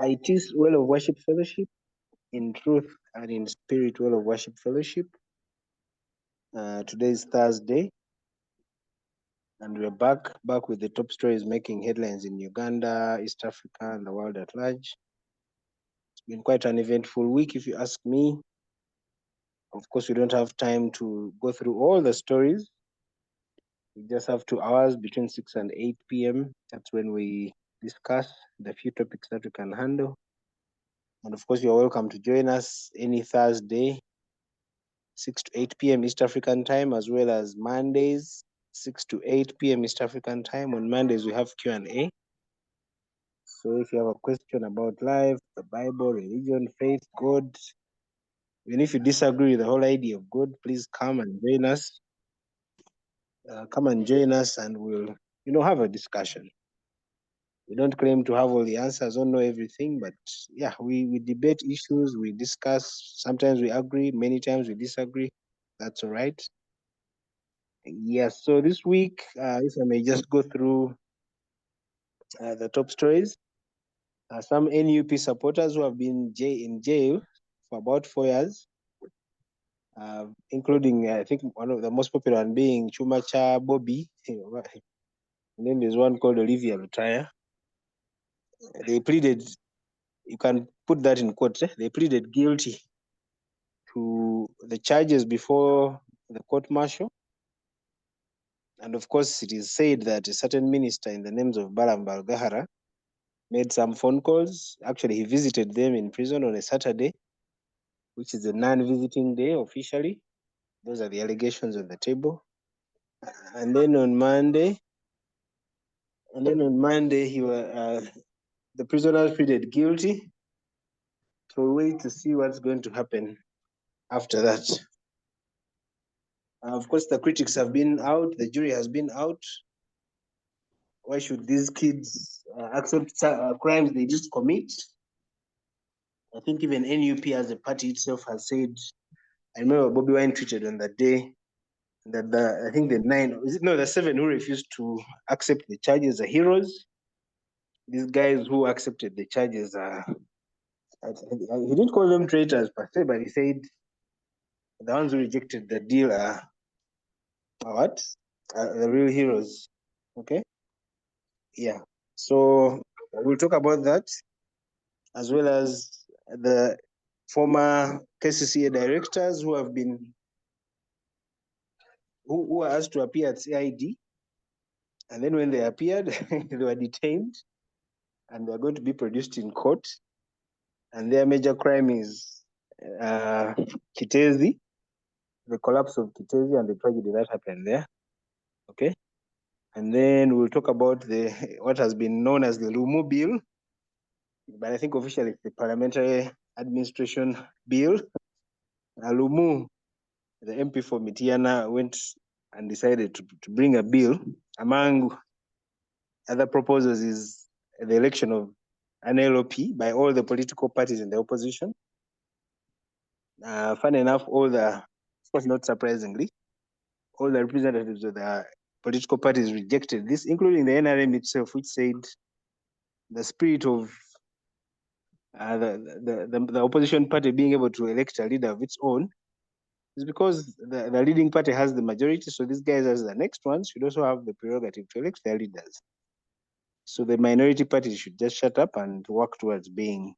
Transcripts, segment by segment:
iTiS Well of Worship Fellowship, in truth and in spirit Well of Worship Fellowship. Today is Thursday, and we're back with the top stories making headlines in Uganda, East Africa, and the world at large. It's been quite an eventful week, if you ask me. Of course, we don't have time to go through all the stories. We just have 2 hours between 6 and 8 p.m. That's when we discuss the few topics that we can handle. And of course, you're welcome to join us any Thursday, 6 to 8 p.m. East African time, as well as Mondays, 6 to 8 p.m. East African time. On Mondays, we have Q&A. So if you have a question about life, the Bible, religion, faith, God, even if you disagree with the whole idea of God, please come and join us. Come and join us and we'll, have a discussion. We don't claim to have all the answers or know everything, but yeah, we debate issues, we discuss. Sometimes we agree, many times we disagree. That's all right. Yes, so this week, if I may just go through the top stories. Some NUP supporters who have been in jail for about 4 years, including, I think, one of the most popular one being Chumacha Bobby. And then there's one called Olivia Lutaya. They pleaded, you can put that in quotes, they pleaded guilty to the charges before the court martial. And of course, it is said that a certain minister in the names of Balam Balgahara made some phone calls. Actually, he visited them in prison on a Saturday, which is a non-visiting day officially. Those are the allegations on the table. And then on Monday, the prisoners pleaded guilty. So we wait to see what's going to happen after that. Of course, the critics have been out. The jury has been out. Why should these kids accept crimes they did commit? I think even NUP as a party itself has said, I remember Bobby Wine tweeted on that day that the 7 who refused to accept the charges are heroes. These guys who accepted the charges are, he didn't call them traitors per se, but he said the ones who rejected the deal are what? The real heroes. Okay? Yeah. So we'll talk about that, as well as the former KCCA directors who have been, who were asked to appear at CID. And then when they appeared, they were detained and they're going to be produced in court. And their major crime is Kitezi, the collapse of Kitezi and the tragedy that happened there. Okay. And then we'll talk about what has been known as the Lumu Bill, but I think officially it's the Parliamentary Administration Bill. Lumu, the MP for Mitiana, went and decided to bring a bill. Among other proposals is the election of an LOP by all the political parties in the opposition. Fun enough, of course not surprisingly, all the representatives of the political parties rejected this, including the NRM itself, which said the spirit of the opposition party being able to elect a leader of its own is because the leading party has the majority. So these guys, as the next ones, should also have the prerogative to elect their leaders. So the minority party should just shut up and work towards being,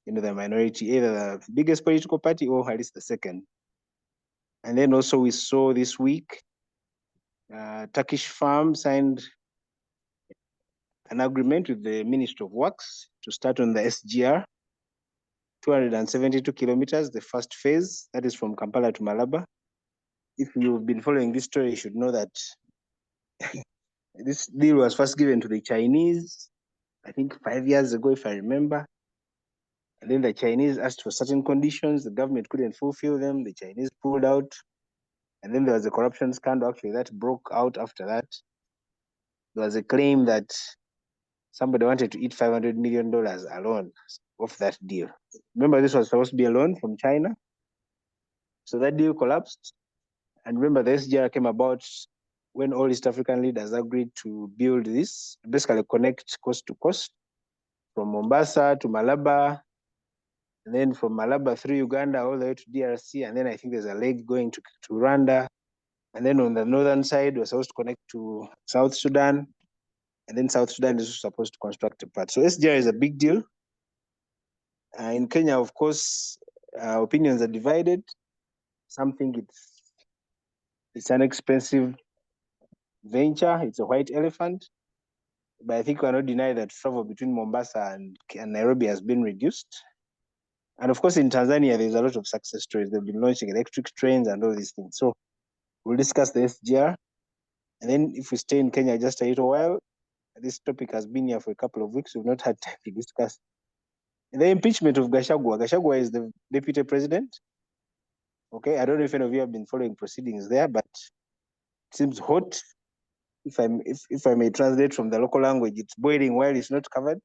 the minority, either the biggest political party or at least the second. And then also we saw this week, Turkish firm signed an agreement with the Ministry of Works to start on the SGR, 272 kilometers, the first phase, that is from Kampala to Malaba. If you've been following this story, you should know that this deal was first given to the Chinese, I think 5 years ago, if I remember. And then the Chinese asked for certain conditions. The government couldn't fulfill them. The Chinese pulled out. And then there was a corruption scandal actually that broke out after that. There was a claim that somebody wanted to eat $500 million alone off that deal. Remember, this was supposed to be a loan from China. So that deal collapsed. And remember, the SGR came about when all East African leaders agreed to build this, basically connect coast to coast. from Mombasa to Malaba, and then from Malaba through Uganda all the way to DRC, and then I think there's a leg going to Rwanda, and then on the northern side we're supposed to connect to South Sudan, and then South Sudan is supposed to construct a part. So SGR is a big deal. In Kenya, of course, opinions are divided. Some think it's an expensive venture, it's a white elephant, but I think we cannot deny that travel between Mombasa and Nairobi has been reduced. And of course, in Tanzania, there's a lot of success stories. They've been launching electric trains and all these things. So we'll discuss the SGR. And then if we stay in Kenya just a little while, this topic has been here for a couple of weeks. We've not had time to discuss. And the impeachment of Gachagua. Gachagua is the deputy president. Okay, I don't know if any of you have been following proceedings there, but it seems hot. If I may translate from the local language, it's boiling while it's not covered.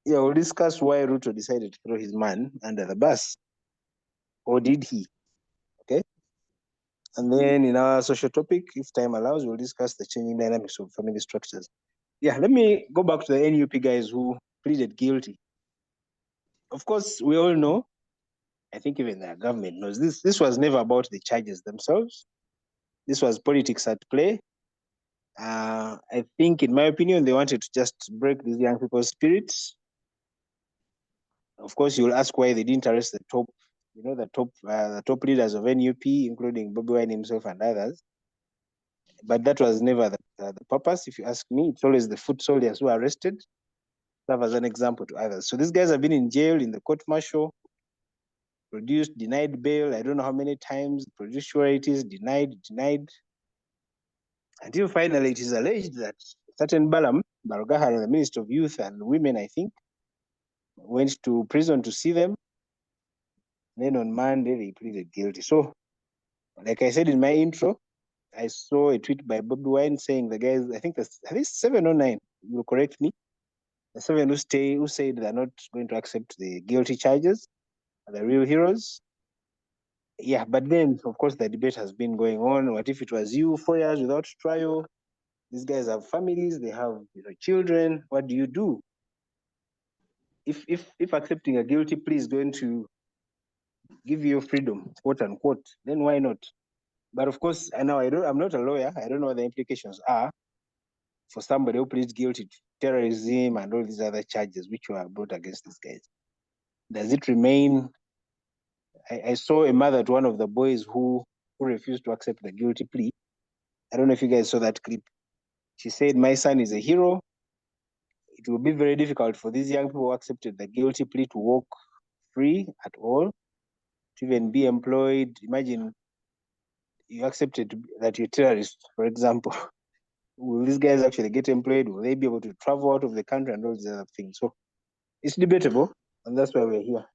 Yeah, we'll discuss why Ruto decided to throw his man under the bus. Or did he? Okay. And then in our social topic, if time allows, we'll discuss the changing dynamics of family structures. Yeah, let me go back to the NUP guys who pleaded guilty. Of course, we all know, I think even the government knows this was never about the charges themselves. This was politics at play. I think, in my opinion, they wanted to just break these young people's spirits. Of course, you'll ask why they didn't arrest the top, the top leaders of NUP, including Bobi Wine himself and others. But that was never the purpose. If you ask me, it's always the foot soldiers who are arrested, serve as an example to others. So these guys have been in jail, in the court martial, produced, denied bail. I don't know how many times, produced sureties, denied. Until finally it is alleged that certain Balaam, Barogahara, the Minister of Youth and Women, I think, went to prison to see them. Then on Monday, they pleaded guilty. So, like I said in my intro, I saw a tweet by Bobi Wine saying the guys, I think 7 or 9, you'll correct me, the 7 who said they're not going to accept the guilty charges are the real heroes. Yeah, but then, of course, the debate has been going on. What if it was you, 4 years without trial? These guys have families, they have children. What do you do? If accepting a guilty plea is going to give you freedom, quote unquote, then why not? But of course, I'm not a lawyer. I don't know what the implications are for somebody who pleads guilty to terrorism and all these other charges which were brought against these guys. Does it remain? I saw a mother to one of the boys who refused to accept the guilty plea. I don't know if you guys saw that clip. She said, "My son is a hero. It will be very difficult for these young people who accepted the guilty plea to walk free at all, to even be employed. Imagine you accepted that you're a terrorist, for example. Will these guys actually get employed? Will they be able to travel out of the country and all these other things?" So it's debatable, and that's why we're here.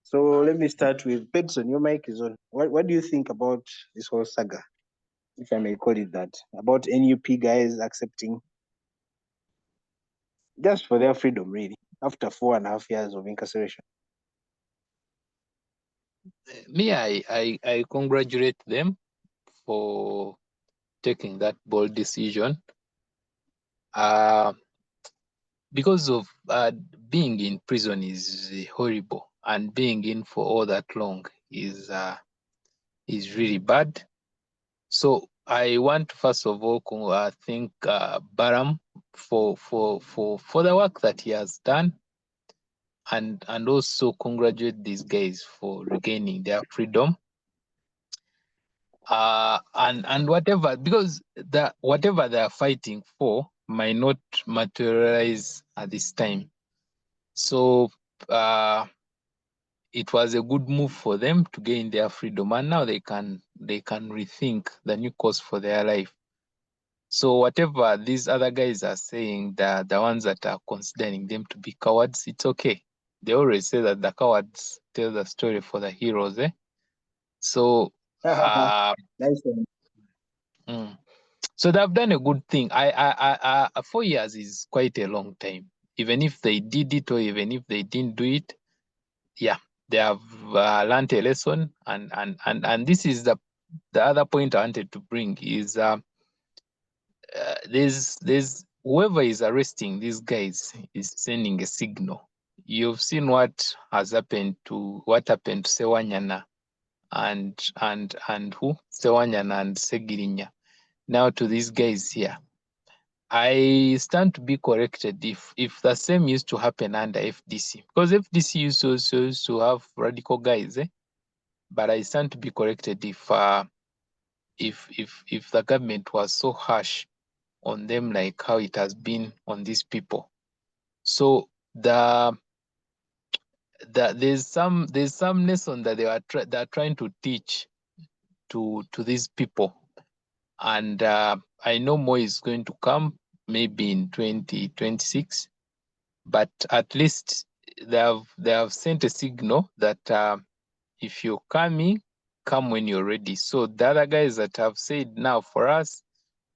So let me start with Pedson. Your mic is on. What do you think about this whole saga, if I may call it that, about NUP guys accepting just for their freedom, really, after 4.5 years of incarceration? Me, I congratulate them for taking that bold decision. Because of being in prison is horrible, and being in for all that long is really bad. So I want to first of all thank Baram for the work that he has done, and also congratulate these guys for regaining their freedom. And whatever, because whatever they are fighting for might not materialize at this time. So it was a good move for them to gain their freedom, and now they can rethink the new course for their life. So whatever these other guys are saying, the ones that are considering them to be cowards, it's okay. They always say that the cowards tell the story for the heroes, eh? So Nice one. So they've done a good thing. 4 years is quite a long time. Even if they did it or even if they didn't do it, yeah, they have learned a lesson. And this is the other point I wanted to bring is there's whoever is arresting these guys is sending a signal. You've seen what happened to Sewanyana and who? Sewanyana and Segirinya. Now to these guys here. I stand to be corrected if the same used to happen under FDC, because FDC used to have radical guys, but I stand to be corrected if the government was so harsh on them like how it has been on these people. So there's some lesson that they're trying to teach to these people, and I know more is going to come maybe in 2026, but at least they have sent a signal that if you're coming, come when you're ready. So the other guys that have said, now for us,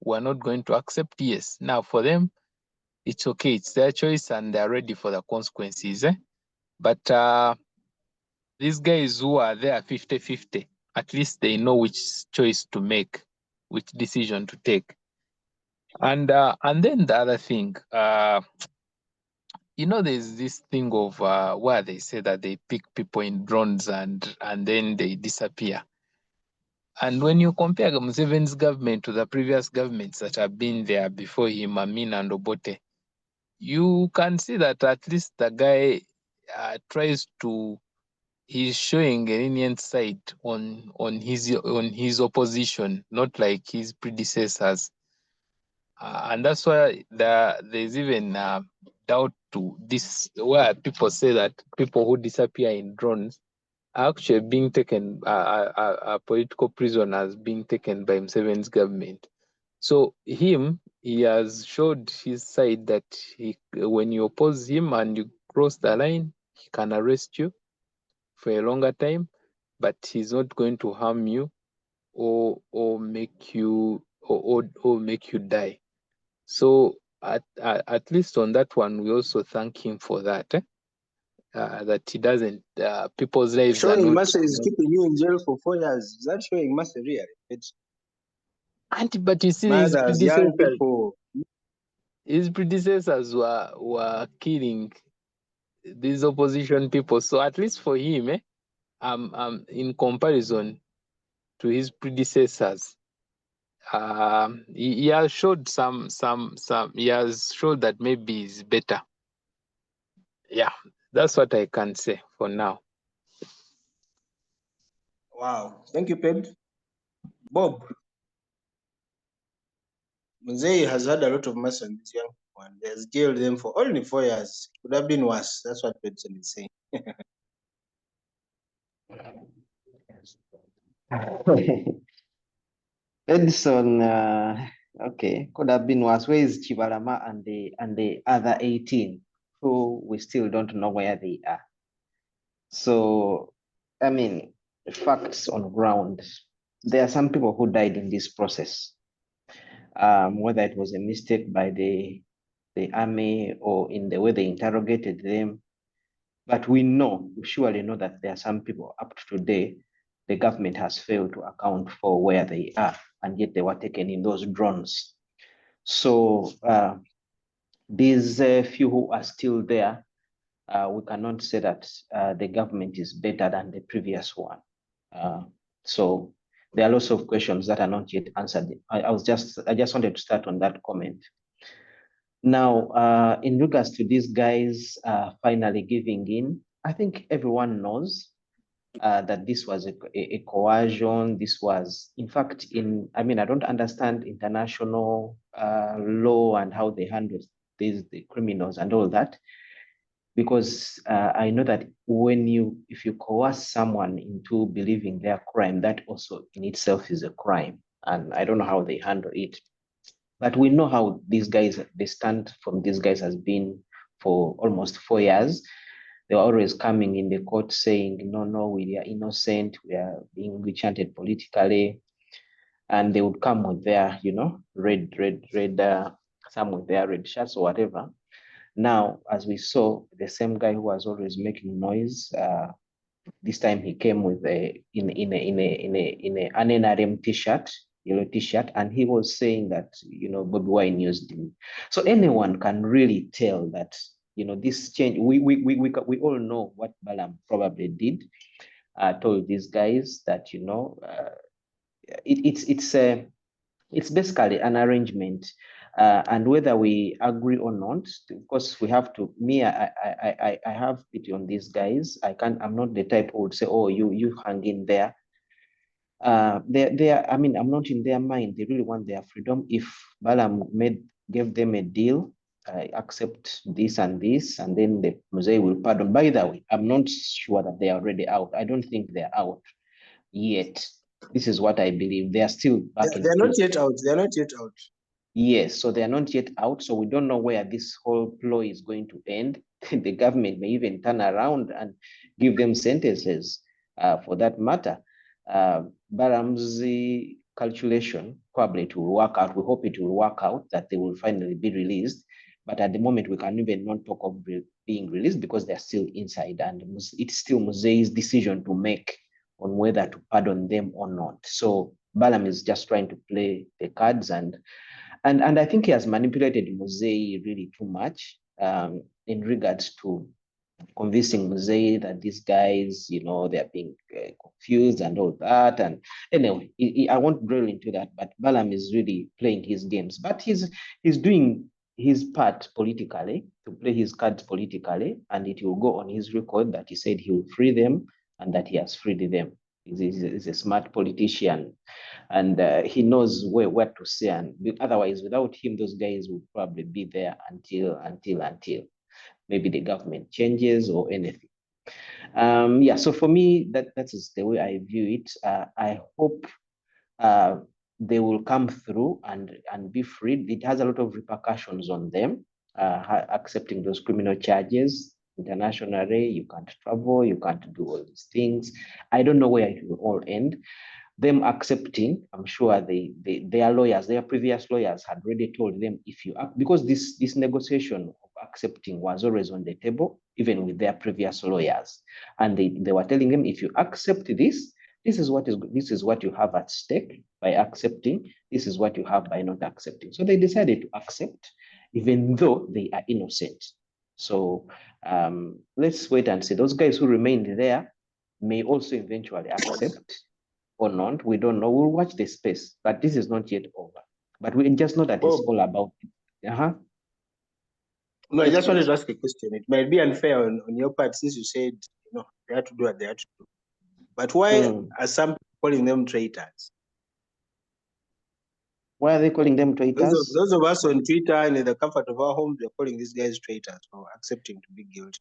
we're not going to accept, yes. Now for them, it's okay, it's their choice and they're ready for the consequences. But these guys who are there 50-50, at least they know which choice to make, which decision to take. And then the other thing, there's this thing of where they say that they pick people in drones and then they disappear. And when you compare Museveni's government to the previous governments that have been there before him, Amin and Obote, you can see that at least the guy he's showing a lenient side on his opposition, not like his predecessors. And that's why there's even doubt to this, where people say that people who disappear in drones are actually being taken, political prisoners being taken by Museveni's government. So he has showed his side that when you oppose him and you cross the line, he can arrest you for a longer time, but he's not going to harm you or make you or make you die. So at least on that one, we also thank him for that. That he doesn't. People's lives are Showing not. Mercy is keeping you in jail for 4 years. Is that showing Mercy really? But you see, Mothers, young people. his predecessors were killing these opposition people. So at least for him, in comparison to his predecessors, he has showed some. He has showed that maybe he's better. Yeah, that's what I can say for now. Wow, thank you, Ped. Bob, Mzee has had a lot of mercy on this young one. He has jailed them for only 4 years. Could have been worse. That's what Pedson is saying. Edison, okay, could have been worse. Where is Chibalama and the other 18 who we still don't know where they are? So, I mean, facts on ground. There are some people who died in this process. Whether it was a mistake by the army or in the way they interrogated them. But we surely know that there are some people up to today, the government has failed to account for where they are, and yet they were taken in those drones. So these few who are still there, we cannot say that the government is better than the previous one. So there are lots of questions that are not yet answered. I just wanted to start on that comment. Now, in regards to these guys finally giving in, I think everyone knows that this was a coercion. This was, in fact, I don't understand international law and how they handle the criminals and all that, because I know that if you coerce someone into believing their crime, that also in itself is a crime. And I don't know how they handle it. But we know how these guys, the stand from these guys has been for almost 4 years. They were always coming in the court saying, no, we are innocent, we are being rechanted politically. And they would come with their, red, some with their red shirts or whatever. Now, as we saw, the same guy who was always making noise, this time he came with in an NRM t-shirt, yellow t-shirt, and he was saying that, Bobi Wine used him. So anyone can really tell that, this change, we all know what Balaam probably did, told these guys that, it's basically an arrangement, and whether we agree or not, of course, we have to. Me, I have pity on these guys. I'm not the type who would say, "Oh, you hang in there." I mean, I'm not in their mind. They really want their freedom. If Balaam gave them a deal, accept this and this, and then the Mosaic will pardon. By the way, I'm not sure that they are already out. I don't think they're out yet. This is what I believe. They are still back in. They're not yet out. They're not yet out. Yes, so they are not yet out. So we don't know where this whole ploy is going to end. The government may even turn around and give them sentences, for that matter. Balaam's calculation, probably it will work out. We hope it will work out, that they will finally be released. But at the moment, we can even not talk of being released because they're still inside, and it's still Mosai's decision to make on whether to pardon them or not. So Balaam is just trying to play the cards, and I think he has manipulated Mosei really too much, in regards to convincing Mosei that these guys, they're being confused and all that. And anyway, I won't drill into that, but Balaam is really playing his games. But he's doing his part politically, to play his cards politically, and it will go on his record that he said he will free them and that he has freed them. He's a smart politician, and he knows what to say. And otherwise, without him, those guys will probably be there until maybe the government changes or anything. Yeah, so for me, that's the way I view it. I hope they will come through and be freed. It has a lot of repercussions on them, accepting those criminal charges internationally. You can't travel, you can't do all these things. I don't know where it will all end. Them accepting, I'm sure their lawyers, their previous lawyers had already told them, if you act, because this negotiation of accepting was always on the table, even with their previous lawyers. And they were telling them, if you accept this is what you have at stake by accepting. This is what you have by not accepting. So they decided to accept, even though they are innocent. So let's wait and see. Those guys who remained there may also eventually accept or not. We don't know. We'll watch the space, but this is not yet over. But we just know that it's all about it. No, I just wanted to ask a question. It might be unfair on your part, since you said, they had to do what they had to do. But why are some calling them traitors? Why are they calling them traitors? Those of us on Twitter and in the comfort of our homes, they're calling these guys traitors for accepting to be guilty.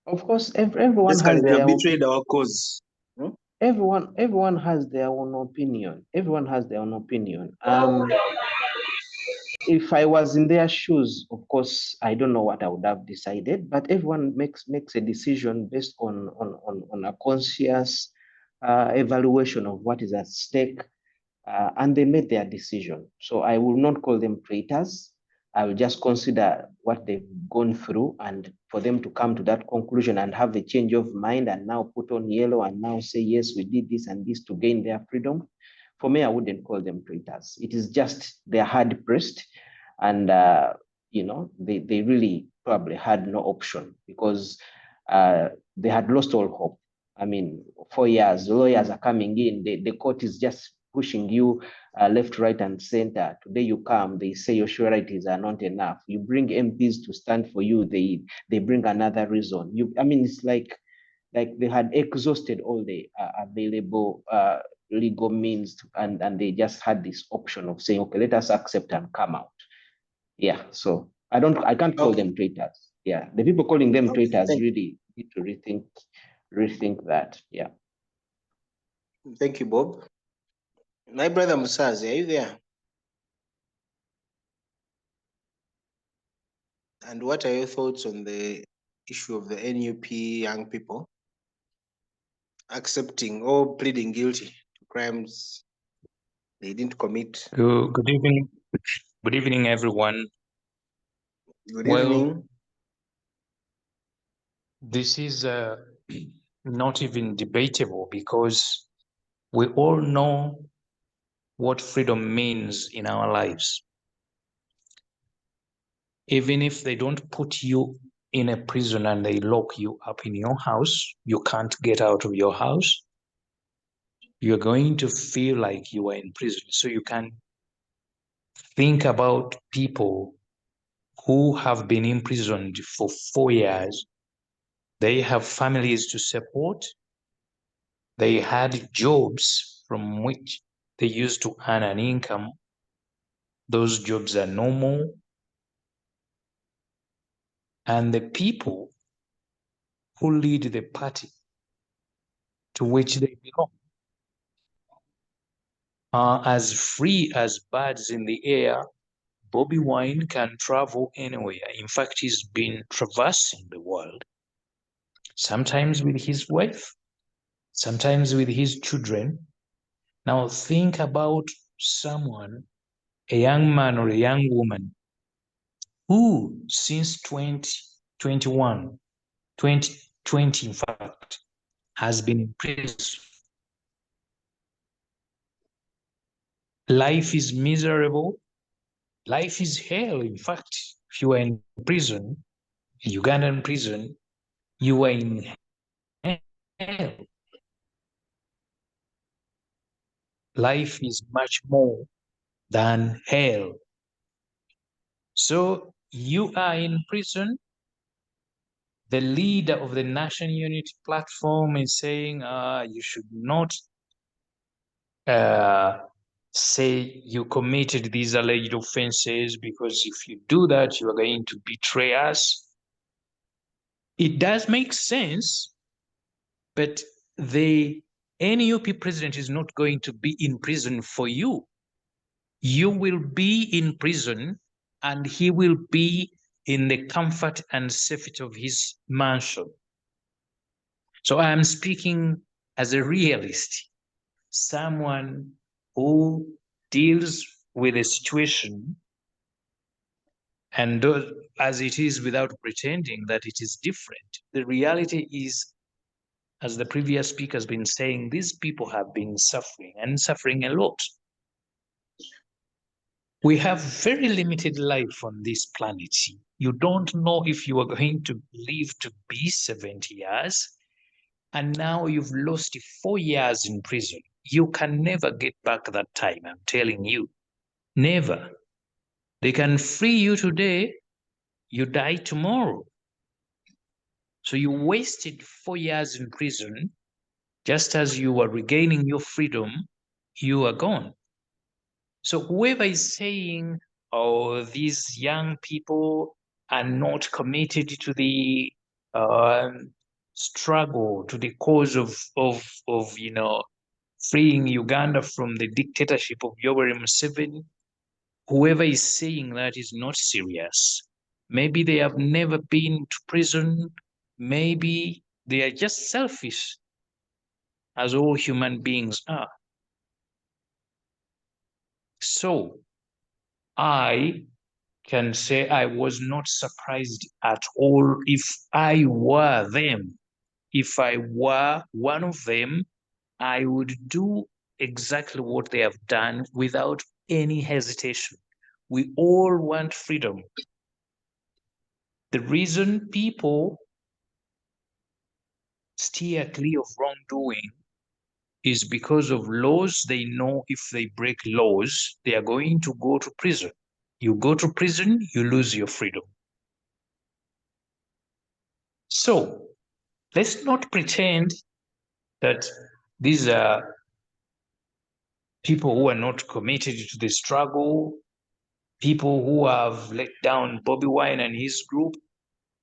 Of course, everyone has their betrayed our cause. Everyone has their own opinion. Everyone has their own opinion. If I was in their shoes, of course, I don't know what I would have decided, but everyone makes a decision based on a conscious evaluation of what is at stake, and they made their decision. So I will not call them traitors. I will just consider what they've gone through, and for them to come to that conclusion and have a change of mind and now put on yellow and now say, yes, we did this and this to gain their freedom. For me, I wouldn't call them traitors. It is just they're hard pressed, and they really probably had no option, because they had lost all hope. I mean, 4 years, lawyers are coming in, the court is just pushing you left, right, and center. Today you come, they say your sureties are not enough. You bring MPs to stand for you, they bring another reason. It's like they had exhausted all the available legal means, and they just had this option of saying, okay, let us accept and come out. Yeah, so I can't call them traitors. Yeah, the people calling them traitors really need to rethink that. Yeah. Thank you, Bob. My brother Musazi, are you there? And what are your thoughts on the issue of the NUP young people accepting or pleading guilty to crimes they didn't commit? Good evening. Good evening, everyone. Good evening. This is not even debatable, because we all know what freedom means in our lives. Even if they don't put you in a prison and they lock you up in your house, you can't get out of your house, you're going to feel like you are in prison. So you can think about people who have been imprisoned for 4 years. They have families to support. They had jobs from which they used to earn an income. Those jobs are no more. And the people who lead the party to which they belong are as free as birds in the air. Bobby Wine can travel anywhere. In fact, he's been traversing the world, sometimes with his wife, sometimes with his children. Now think about someone, a young man or a young woman, who since 2021, 2020 in fact, has been in prison. Life is miserable. Life is hell. In fact, if you are in prison, Ugandan prison, you are in hell. Life is much more than hell. So you are in prison. The leader of the National Unity Platform is saying you should not say you committed these alleged offenses, because if you do that, you are going to betray us. It does make sense, but the NUP president is not going to be in prison for you. You will be in prison and he will be in the comfort and safety of his mansion. So I am speaking as a realist, someone who deals with a situation and does as it is without pretending that it is different. The reality is, as the previous speaker has been saying, these people have been suffering and suffering a lot. We have very limited life on this planet. You don't know if you are going to live to be 70 years, and now you've lost 4 years in prison. You can never get back that time, I'm telling you. Never. They can free you today, you die tomorrow. So you wasted 4 years in prison. Just as you are regaining your freedom, you are gone. So whoever is saying, oh, these young people are not committed to the struggle, to the cause of freeing Uganda from the dictatorship of Yoweri Museveni, whoever is saying that is not serious. Maybe they have never been to prison. Maybe they are just selfish, as all human beings are. So I can say I was not surprised at all. If I were them, if I were one of them, I would do exactly what they have done without any hesitation. We all want freedom. The reason people steer clear of wrongdoing is because of laws. They know if they break laws, they are going to go to prison. You go to prison, you lose your freedom. So let's not pretend that these are people who are not committed to the struggle, people who have let down Bobby Wine and his group.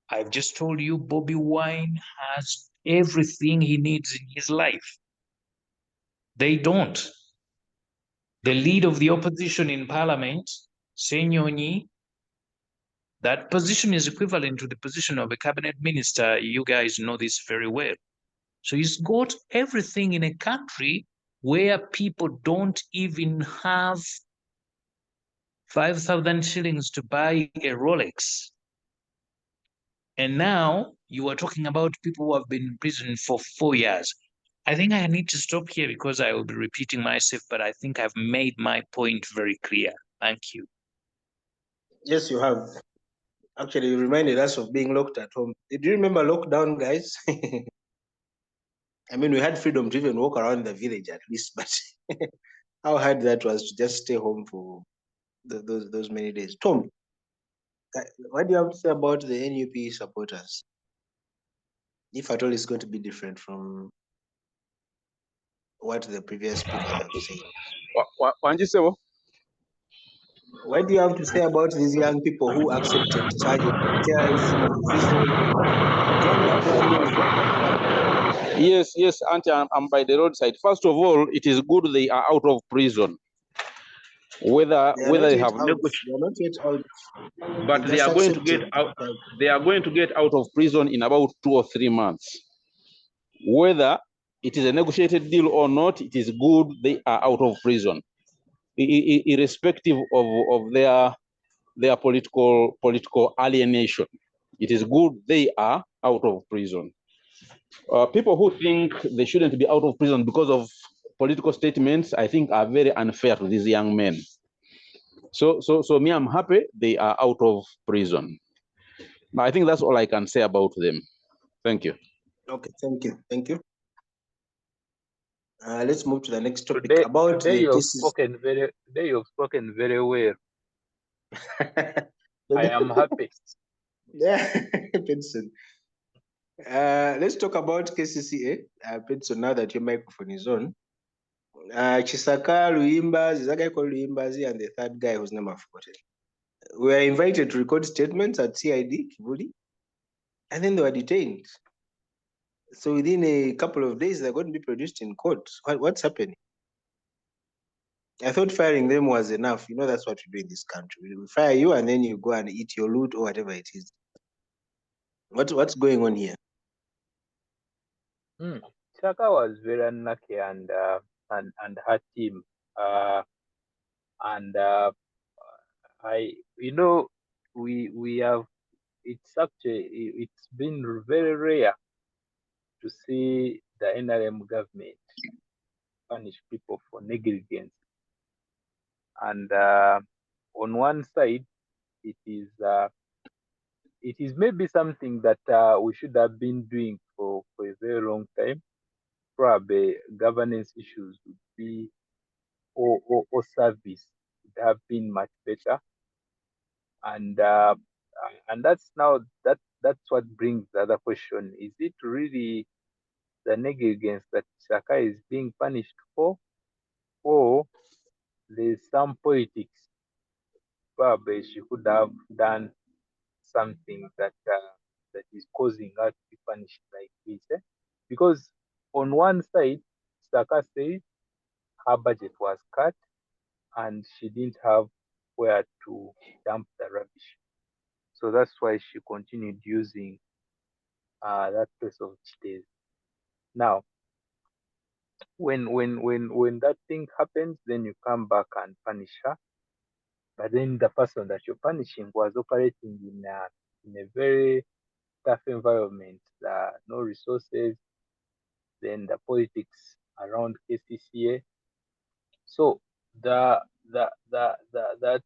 I've just told you Bobby Wine has everything he needs in his life. They don't. The leader of the opposition in parliament, Senyonyi, that position is equivalent to the position of a cabinet minister. You guys know this very well. So he's got everything in a country where people don't even have 5,000 shillings to buy a Rolex. And now you are talking about people who have been in prison for 4 years. I think I need to stop here because I will be repeating myself, but I think I've made my point very clear. Thank you. Yes, you have. Actually, you reminded us of being locked at home. Do you remember lockdown, guys? I mean, we had freedom to even walk around the village at least, but how hard that was to just stay home for those many days. Tom, what do you have to say about the NUP supporters? If at all it's going to be different from what the previous speakers have said. Wanjisebo? What do you have to say about these young people who accepted charge of terrorism in prison? John, you have to add anything? Yes, Auntie, I'm by the roadside. First of all, it is good they are out of prison. Whether They are not they yet have out. negotiated, They are not yet out. but they Just are going to get accepted. out. They are going to get out of prison in about 2 or 3 months. Whether it is a negotiated deal or not, it is good they are out of prison, irrespective of their political alienation. It is good they are out of prison. People who think they shouldn't be out of prison because of political statements, I think, are very unfair to these young men. So me, I'm happy they are out of prison. I think that's all I can say about them. Thank you. Okay, thank you. Let's move to the next topic Today, about today the you've thesis. spoken very well. I am happy. Yeah, Benson. Let's talk about KCCA. Benson, now that your microphone is on. Kisaka, Luyimbazi, that guy called Luyimbazi, and the third guy whose name I've forgotten. We were invited to record statements at CID, Kivuli, and then they were detained. So within a couple of days, they're going to be produced in court. What's happening? I thought firing them was enough. You know, that's what we do in this country. We fire you and then you go and eat your loot or whatever it is. What's going on here? Chaka was very unlucky and her team. We have, it's been very rare to see the NRM government punish people for negligence. And on one side, it is maybe something that we should have been doing for a very long time. Probably governance issues would be, or service would have been much better. And that's what brings the other question: is it really the negligence that Saka is being punished for, or there's some politics? Probably she could have done something that is causing her to be punished like this. Because on one side, Saka says her budget was cut and she didn't have where to dump the rubbish. So that's why she continued using that place of Chitez. Now, when that thing happens, then you come back and punish her. But then the person that you're punishing was operating in a very tough environment, no resources, then the politics around KCCA. So the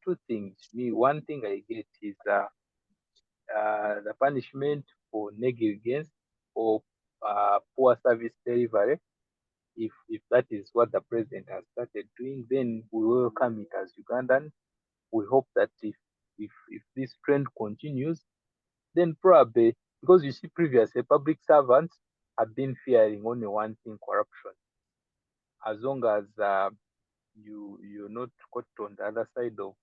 two things. One thing I get is the punishment for negligence or poor service delivery. If that is what the president has started doing, then we welcome it as Ugandan. We hope that if this trend continues, then probably, because you see previously public servants have been fearing only one thing: corruption. As long as you're not caught on the other side of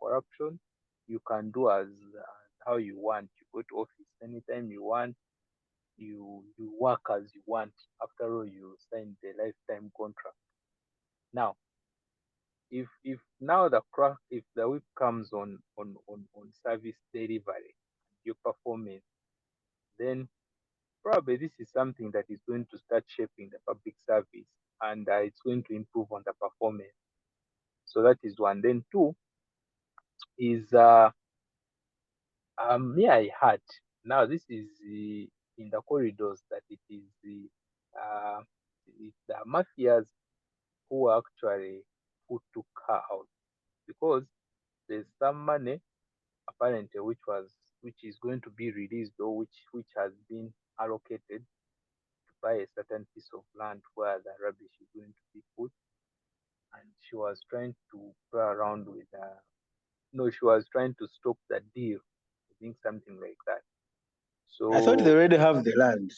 corruption, you can do as how you want. You go to office anytime you want. You work as you want. After all, you signed the lifetime contract. Now, if now if the whip comes on service delivery, your performance, then probably this is something that is going to start shaping the public service, and it's going to improve on the performance. So that is one. Then two is I heard, now this is in the corridors, that it is the it's the mafias who actually who took her out, because there's some money apparently which is going to be released, or which has been allocated to buy a certain piece of land where the rubbish is going to be put, and she was trying to play around with she was trying to stop the deal. I think something like that. So I thought they already have the land.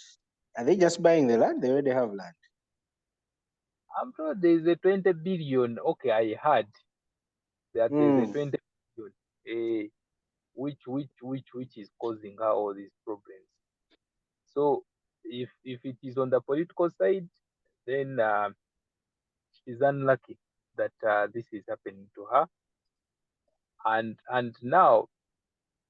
Are they just buying the land? They already have land. I'm sure there's a 20 billion. Okay, I heard that there's a 20 billion, which is causing her all these problems. So if it is on the political side, then she's unlucky that this is happening to her. And now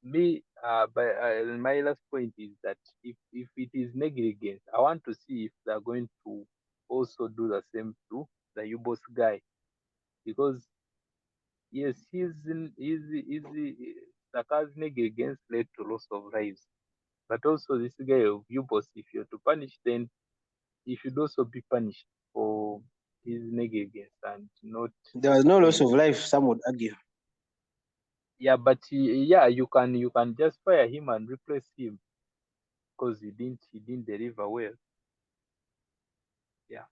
me, my last point is that if it is negligence, I want to see if they're going to also do the same to the U-boss guy, because yes, Saka's negligence led to loss of lives, but also this guy of U-boss, if you're to punish, then he should also be punished for his negligence and not. There was no loss of life, some would argue. Yeah, but you can just fire him and replace him because he didn't deliver well. Yeah,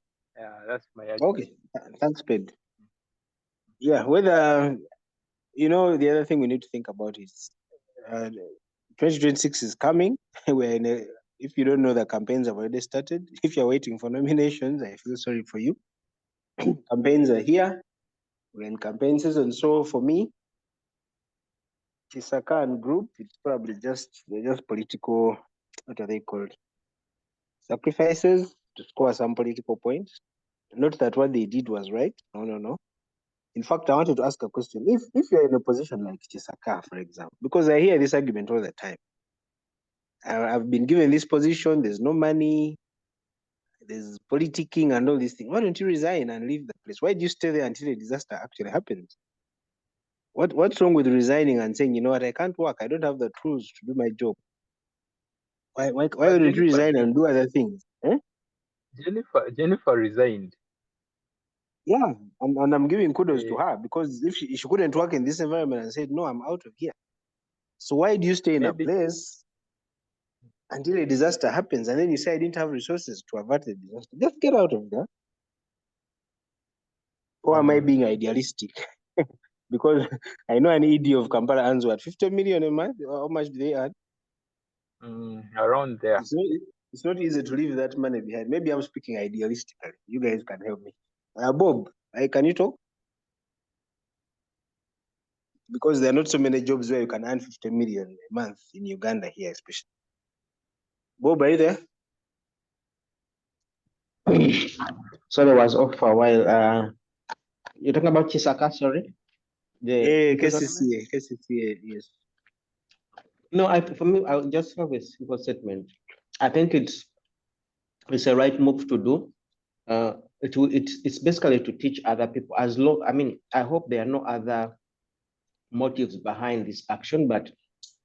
that's my argument. Okay, thanks, Plead. Yeah, whether the other thing we need to think about is 2026 is coming. We're if you don't know, the campaigns have already started. If you're waiting for nominations, I feel sorry for you. Campaigns are here. We're in campaign season. So for me, Kisaka and group, it's probably they're just political, what are they called? Sacrifices to score some political points. Not that what they did was right. No. In fact, I wanted to ask a question. If you're in a position like Kisaka, for example, because I hear this argument all the time. I've been given this position, there's no money, there's politicking and all these things. Why don't you resign and leave the place? Why do you stay there until a disaster actually happens? What's wrong with resigning and saying, you know what, I can't work, I don't have the tools to do my job? Why don't you resign and do other things? Eh? Jennifer resigned. Yeah, and I'm giving kudos to her, because if she couldn't work in this environment and said, no, I'm out of here. So why do you stay in a place until a disaster happens and then you say I didn't have resources to avert the disaster? Just get out of there. Or am I being idealistic? Because I know an ED of Kampala earns what, 50 million a month? How much do they earn? Around there. It's not easy to leave that money behind. Maybe I'm speaking idealistically. You guys can help me. Bob, can you talk? Because there are not so many jobs where you can earn 50 million a month in Uganda here, especially. Bob, are you there? Sorry, I was off for a while. You're talking about Kisaka, sorry? KCCA, yes. No, for me, I'll just have a simple statement. I think it's a right move to do. It's basically to teach other people. I hope there are no other motives behind this action, but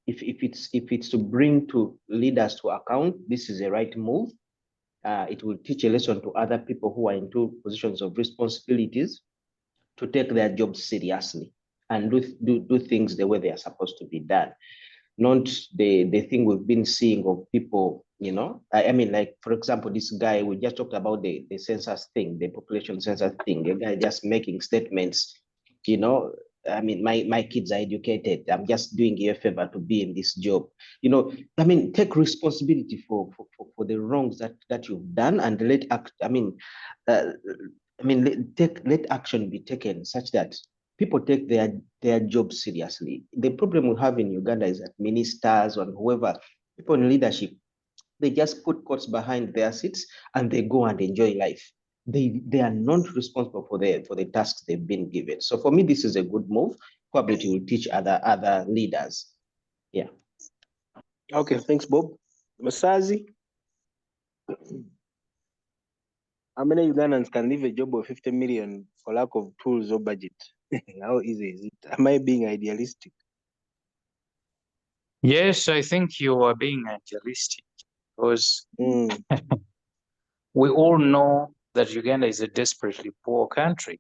if it's to bring to leaders to account, this is a right move. It will teach a lesson to other people who are into positions of responsibilities to take their jobs seriously and do things the way they are supposed to be done. Not the thing we've been seeing of people, like, for example, this guy, we just talked about the census thing, the population census thing, the guy just making statements, my kids are educated, I'm just doing you a favor to be in this job. Take responsibility for the wrongs that you've done and let action be taken such that people take their jobs seriously. The problem we have in Uganda is that ministers and whoever, people in leadership, they just put coats behind their seats and they go and enjoy life. They are not responsible for the tasks they've been given. So for me, this is a good move. Probably it will teach other leaders. Yeah. Okay, thanks, Bob. Masazi, how many Ugandans can leave a job of 50 million for lack of tools or budget? How easy is it? Am I being idealistic? Yes, I think you are being idealistic, because we all know that Uganda is a desperately poor country.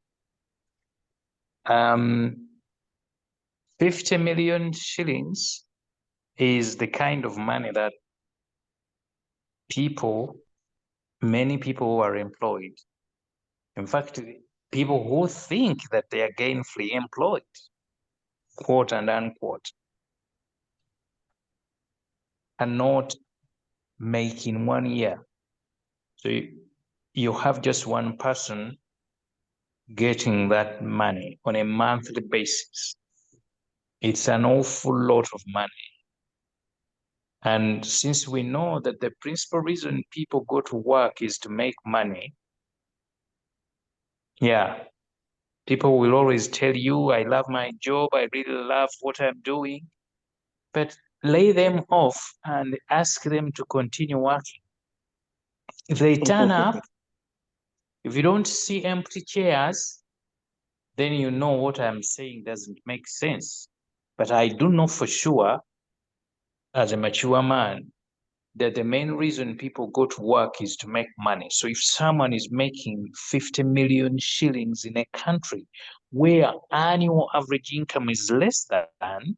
50 million shillings is the kind of money that many people who are employed, in fact, people who think that they are gainfully employed, quote and unquote, are not making 1 year. So you have just one person getting that money on a monthly basis. It's an awful lot of money. And since we know that the principal reason people go to work is to make money, yeah, people will always tell you, I love my job, I really love what I'm doing, but lay them off and ask them to continue working. If they turn up, if you don't see empty chairs, then you know what I'm saying doesn't make sense. But I do know for sure, as a mature man, that the main reason people go to work is to make money. So if someone is making 50 million shillings in a country where annual average income is less than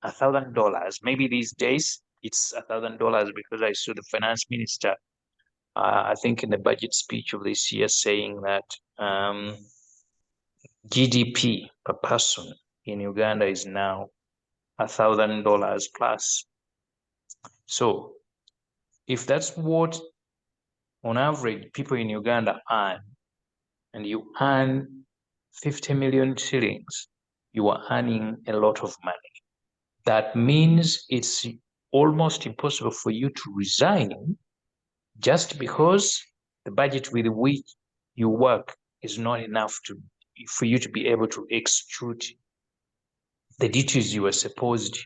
$1,000, maybe these days it's $1,000 because I saw the finance minister, I think in the budget speech of this year, saying that GDP per person in Uganda is now $1,000 plus. So if that's what on average people in Uganda earn, and you earn 50 million shillings, you are earning a lot of money. That means it's almost impossible for you to resign just because the budget with which you work is not enough for you to be able to execute the duties you are supposed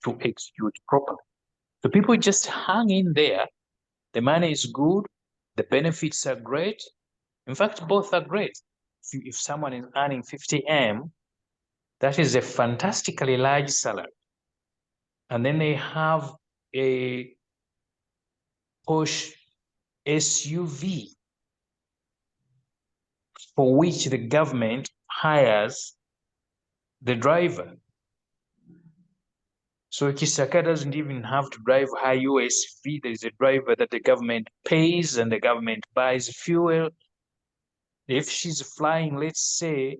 to execute properly. So people just hang in there. The money is good. The benefits are great. In fact, both are great. If someone is earning 50M, that is a fantastically large salary. And then they have a Porsche SUV for which the government hires the driver. So Kisaka doesn't even have to drive high USV. There is a driver that the government pays and the government buys fuel. If she's flying, let's say,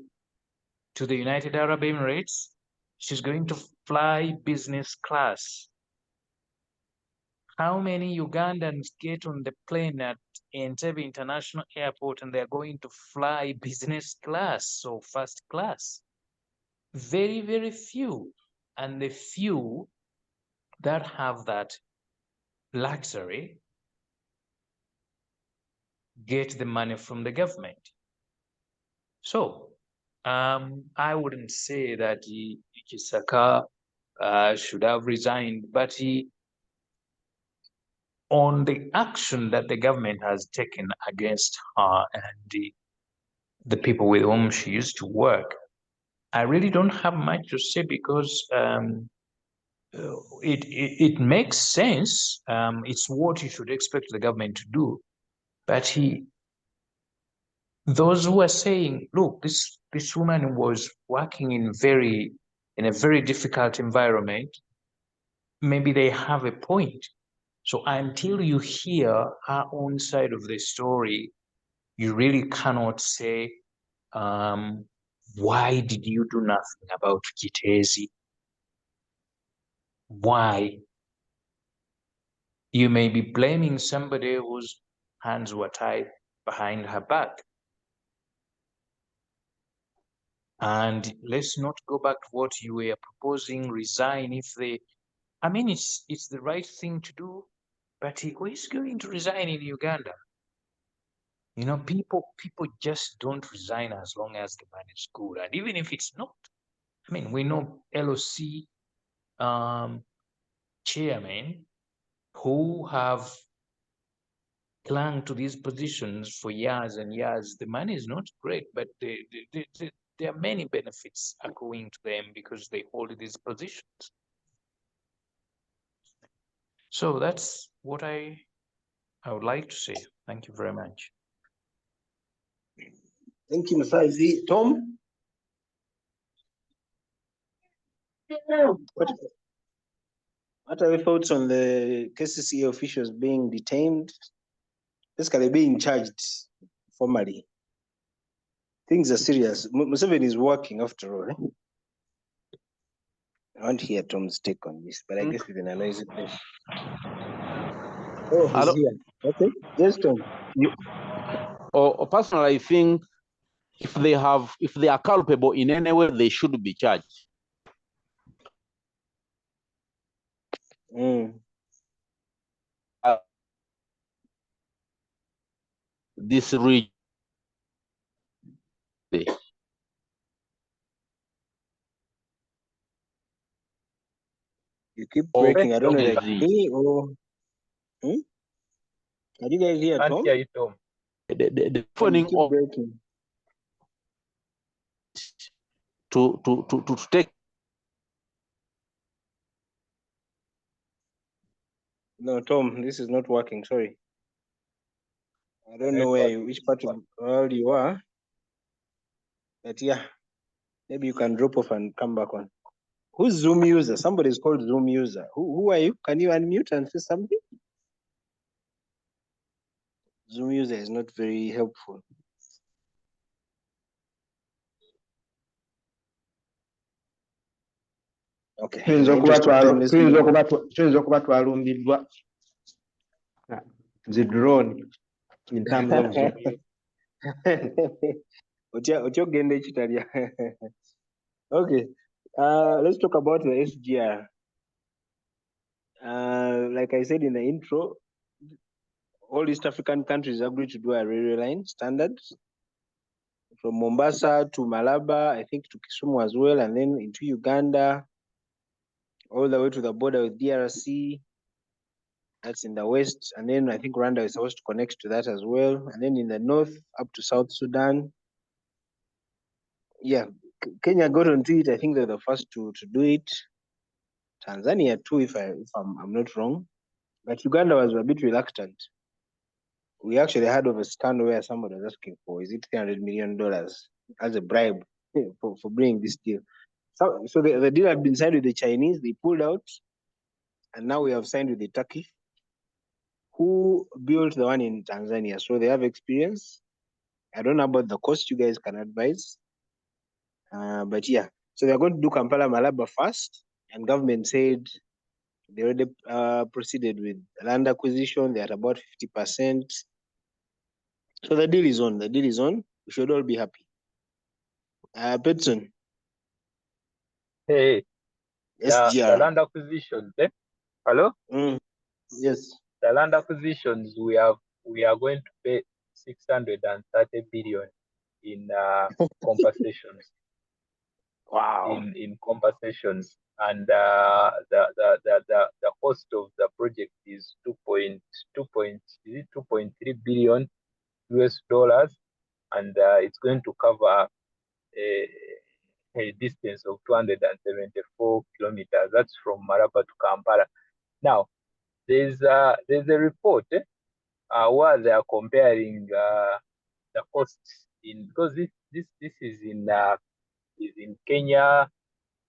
to the United Arab Emirates, she's going to fly business class. How many Ugandans get on the plane at Entebbe International Airport and they're going to fly business class or first class? Very, very few. And the few that have that luxury get the money from the government. So I wouldn't say that Kisaka should have resigned, but on the action that the government has taken against her and the people with whom she used to work, I really don't have much to say because it makes sense. It's what you should expect the government to do. But those who are saying, look, this woman was working in a very difficult environment, maybe they have a point. So until you hear her own side of the story, you really cannot say, why did you do nothing about Kitezi? Why? You may be blaming somebody whose hands were tied behind her back. And let's not go back to what you were proposing, resign if they, I mean, it's the right thing to do, but who is going to resign in Uganda? You know, people just don't resign as long as the money is good. And even if it's not, I mean, we know LOC chairmen who have clung to these positions for years and years. The money is not great, but there are many benefits accruing to them because they hold these positions. So that's what I would like to say. Thank you very much. Thank you, Mfazi. Tom? What are your thoughts on the KCCA officials being detained, basically being charged formally? Things are serious. Museveni is working after all. I want to hear Tom's take on this, but I guess with an noisy place. Oh, he's here. Okay. Yes, Tom. Or personally, I think if they are culpable in any way, they should be charged. This region. You keep breaking. I don't know, like me or... Are you guys here, Can't Tom? hear you, Tom. The You keep breaking. To take. No, Tom, this is not working. Sorry. I don't know which part of the world you are. But yeah, maybe you can drop off and come back on. Who's Zoom user? Somebody's called Zoom user. Who are you? Can you unmute and say something? Zoom user is not very helpful. Okay. Tuyinza okuba twalumbiddwa zi drone in terms of Zoom. Okay. Let's talk about the SGR. Like I said in the intro, all East African countries agreed to do a railway line standards from Mombasa to Malaba, I think to Kisumu as well, and then into Uganda, all the way to the border with DRC. That's in the west, and then I think Rwanda is supposed to connect to that as well, and then in the north up to South Sudan. Yeah, Kenya got onto it. I think they're the first to do it. Tanzania too, if I'm not wrong, but Uganda was a bit reluctant. We actually heard of a scandal where somebody was asking for, is it $300 million as a bribe for bringing this deal? So the deal had been signed with the Chinese, they pulled out, and now we have signed with the Turkish, who built the one in Tanzania. So they have experience. I don't know about the cost, you guys can advise. But yeah, so they're going to do Kampala-Malaba first, and government said they already proceeded with land acquisition. They're at about 50%. So the deal is on. The deal is on. We should all be happy. Petson. Hey, SGR. the land acquisitions. Hello? Yes. The land acquisitions, we are going to pay 630 billion in compensations. Wow. In compensations, and the cost of the project is 2.3 billion US dollars, and it's going to cover a distance of 274 kilometers. That's from Malaba to Kampala. Now, there's a report where they are comparing the costs because this is in Kenya,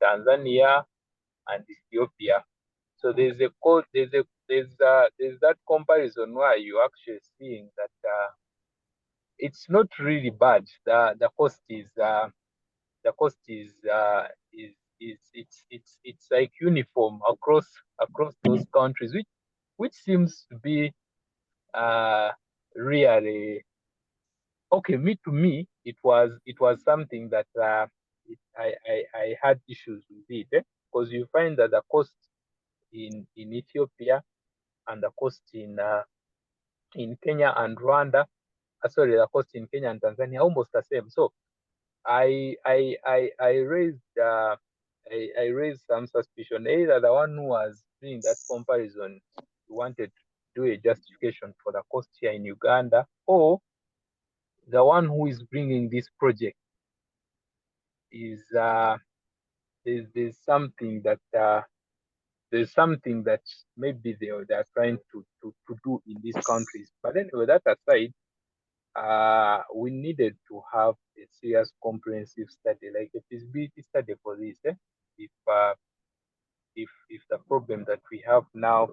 Tanzania, and Ethiopia. So there's that comparison where you're actually seeing that it's not really bad. The cost is it's like uniform across those countries, which seems to be really okay. To me, it was something that I had issues with it because you find that the cost in Ethiopia and the cost in Kenya and Rwanda, sorry, the cost in Kenya and Tanzania are almost the same. So I raised I raised some suspicion. Either the one who was doing that comparison wanted to do a justification for the cost here in Uganda, or the one who is bringing this project is there's something that maybe they are trying to do in these countries. But anyway, that aside, we needed to have a serious comprehensive study, like a feasibility study for this. If the problem that we have now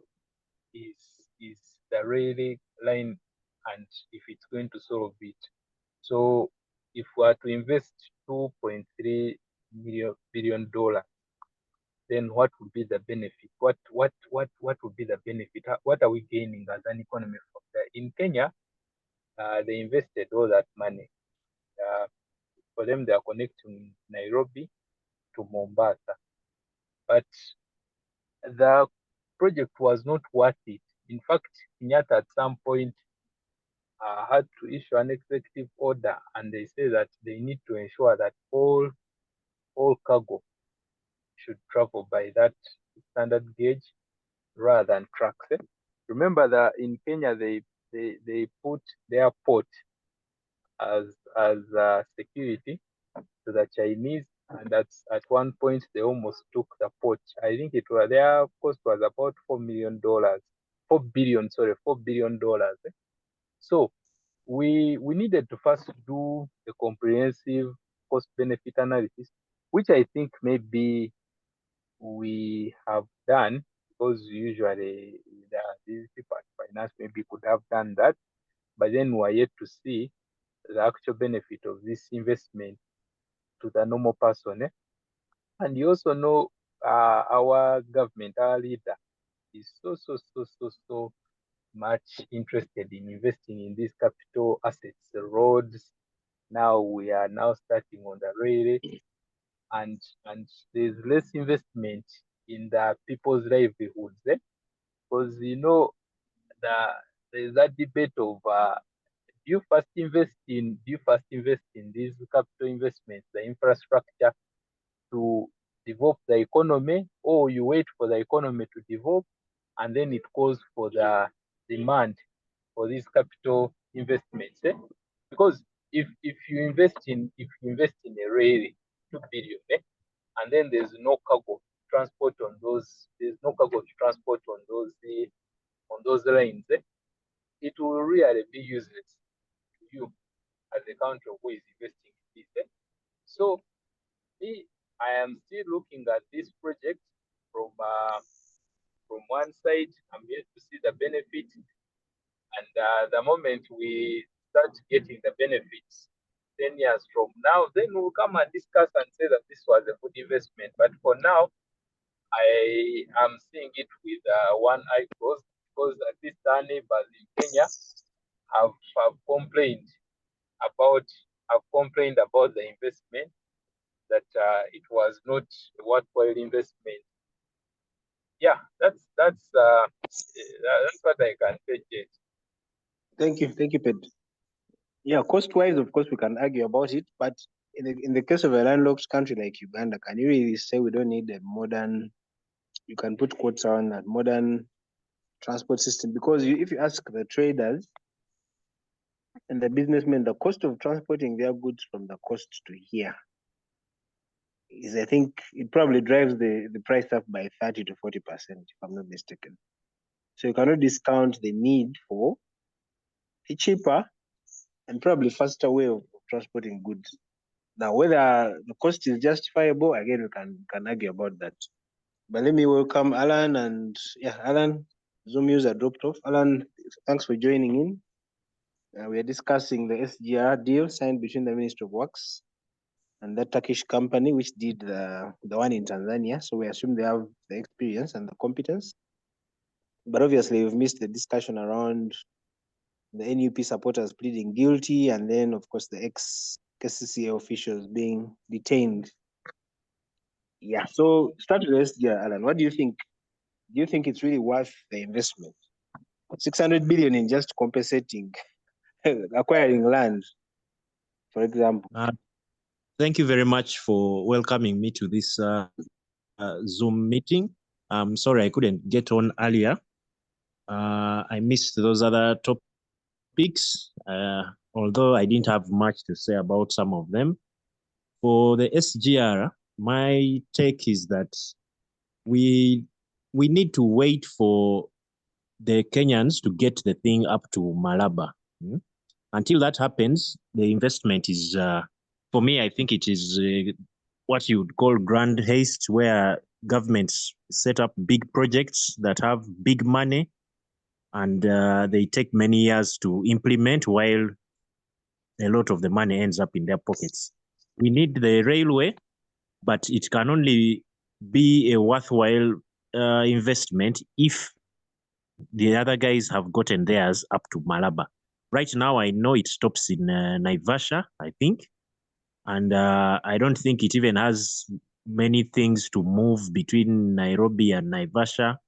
is the railway line, and if it's going to solve it. So if we are to invest $2.3 billion, then what would be the benefit? What would be the benefit? What are we gaining as an economy from that? In Kenya, they invested all that money. For them, they are connecting Nairobi to Mombasa, but the project was not worth it. In fact, Kenyatta at some point had to issue an executive order, and they say that they need to ensure that all cargo should travel by that standard gauge rather than trucks. Remember that in Kenya they put their port as security to the Chinese, and that's at one point they almost took the port. I think their cost was about $4 billion. So we needed to first do a comprehensive cost benefit analysis, which I think maybe we have done, because usually these people at finance maybe could have done that, but then we are yet to see the actual benefit of this investment to the normal person. And you also know our government, our leader, is so much interested in investing in these capital assets, the roads. Now we are now starting on the railway, and there's less investment in the people's livelihoods, because there's that debate of do you first invest in these capital investments, the infrastructure, to develop the economy, or you wait for the economy to develop and then it calls for the demand for these capital investments? Because if you invest in a railway, 2 billion, and then there's no cargo transport on those, lines, it will really be useless to you as a country who is investing in this. So I am still looking at this project from one side. I'm yet to see the benefit, and the moment we start getting the benefits 10 years from now, then we'll come and discuss and say that this was a good investment. But for now, I am seeing it with one eye closed, because at least our neighbors in Kenya have complained about the investment, that it was not a worthwhile investment. Yeah, that's what I can say, Jay. Thank you, Ped. Yeah, cost-wise, of course, we can argue about it, but in the case of a landlocked country like Uganda, can you really say we don't need a modern, you can put quotes on that, modern transport system? Because if you ask the traders and the businessmen, the cost of transporting their goods from the coast to here is, I think, it probably drives the price up by 30 to 40%, if I'm not mistaken. So you cannot discount the need for a cheaper and probably faster way of transporting goods. Now, whether the cost is justifiable, again, we can argue about that. But let me welcome Alan, and Alan, Zoom user dropped off. Alan, thanks for joining in. We are discussing the SGR deal signed between the Ministry of Works and that Turkish company which did the one in Tanzania. So we assume they have the experience and the competence. But obviously, we've missed the discussion around the NUP supporters pleading guilty, and then, of course, the ex-KCCA officials being detained. Yeah, so start with the SGR, Alan. What do you think? Do you think it's really worth the investment? 600 billion in just compensating, acquiring land, for example. Thank you very much for welcoming me to this Zoom meeting. I'm sorry I couldn't get on earlier. I missed those other topics, although I didn't have much to say about some of them. For the SGR, my take is that we need to wait for the Kenyans to get the thing up to Malaba. Until that happens, the investment is, for me, I think it is what you would call grand haste, where governments set up big projects that have big money, and they take many years to implement, while a lot of the money ends up in their pockets. We need the railway, but it can only be a worthwhile investment if the other guys have gotten theirs up to Malaba. Right now, I know it stops in Naivasha, I think. And I don't think it even has many things to move between Nairobi and Naivasha.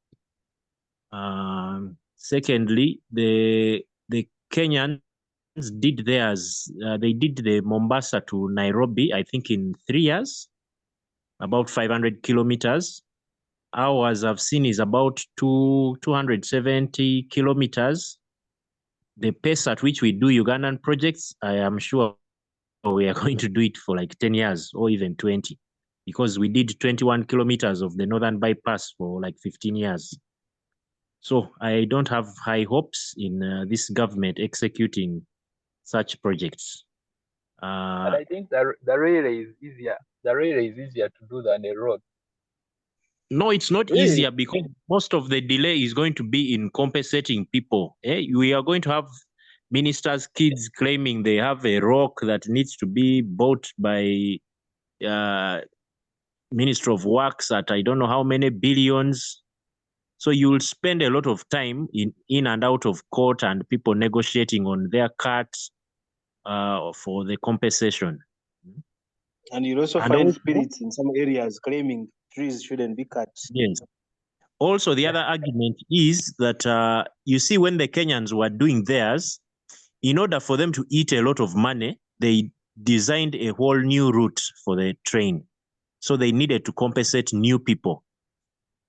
Secondly, the Kenyans did theirs. They did the Mombasa to Nairobi, I think, in 3 years, about 500 kilometers. Ours I've seen is about 270 kilometers. The pace at which we do Ugandan projects, I am sure we are going to do it for like 10 years or even 20, because we did 21 kilometers of the Northern Bypass for like 15 years. So I don't have high hopes in this government executing such projects. But I think the railway is easier. The railway is easier to do than a road. No, it's not Really? easier, because most of the delay is going to be in compensating people. We are going to have ministers' kids claiming they have a rock that needs to be bought by Ministry of Works at I don't know how many billions. So you'll spend a lot of time in and out of court, and people negotiating on their cuts for the compensation. And you'll also And find also- spirits in some areas claiming trees shouldn't be cut. Yes. Also, the other argument is that you see, when the Kenyans were doing theirs, in order for them to eat a lot of money, they designed a whole new route for the train. So they needed to compensate new people.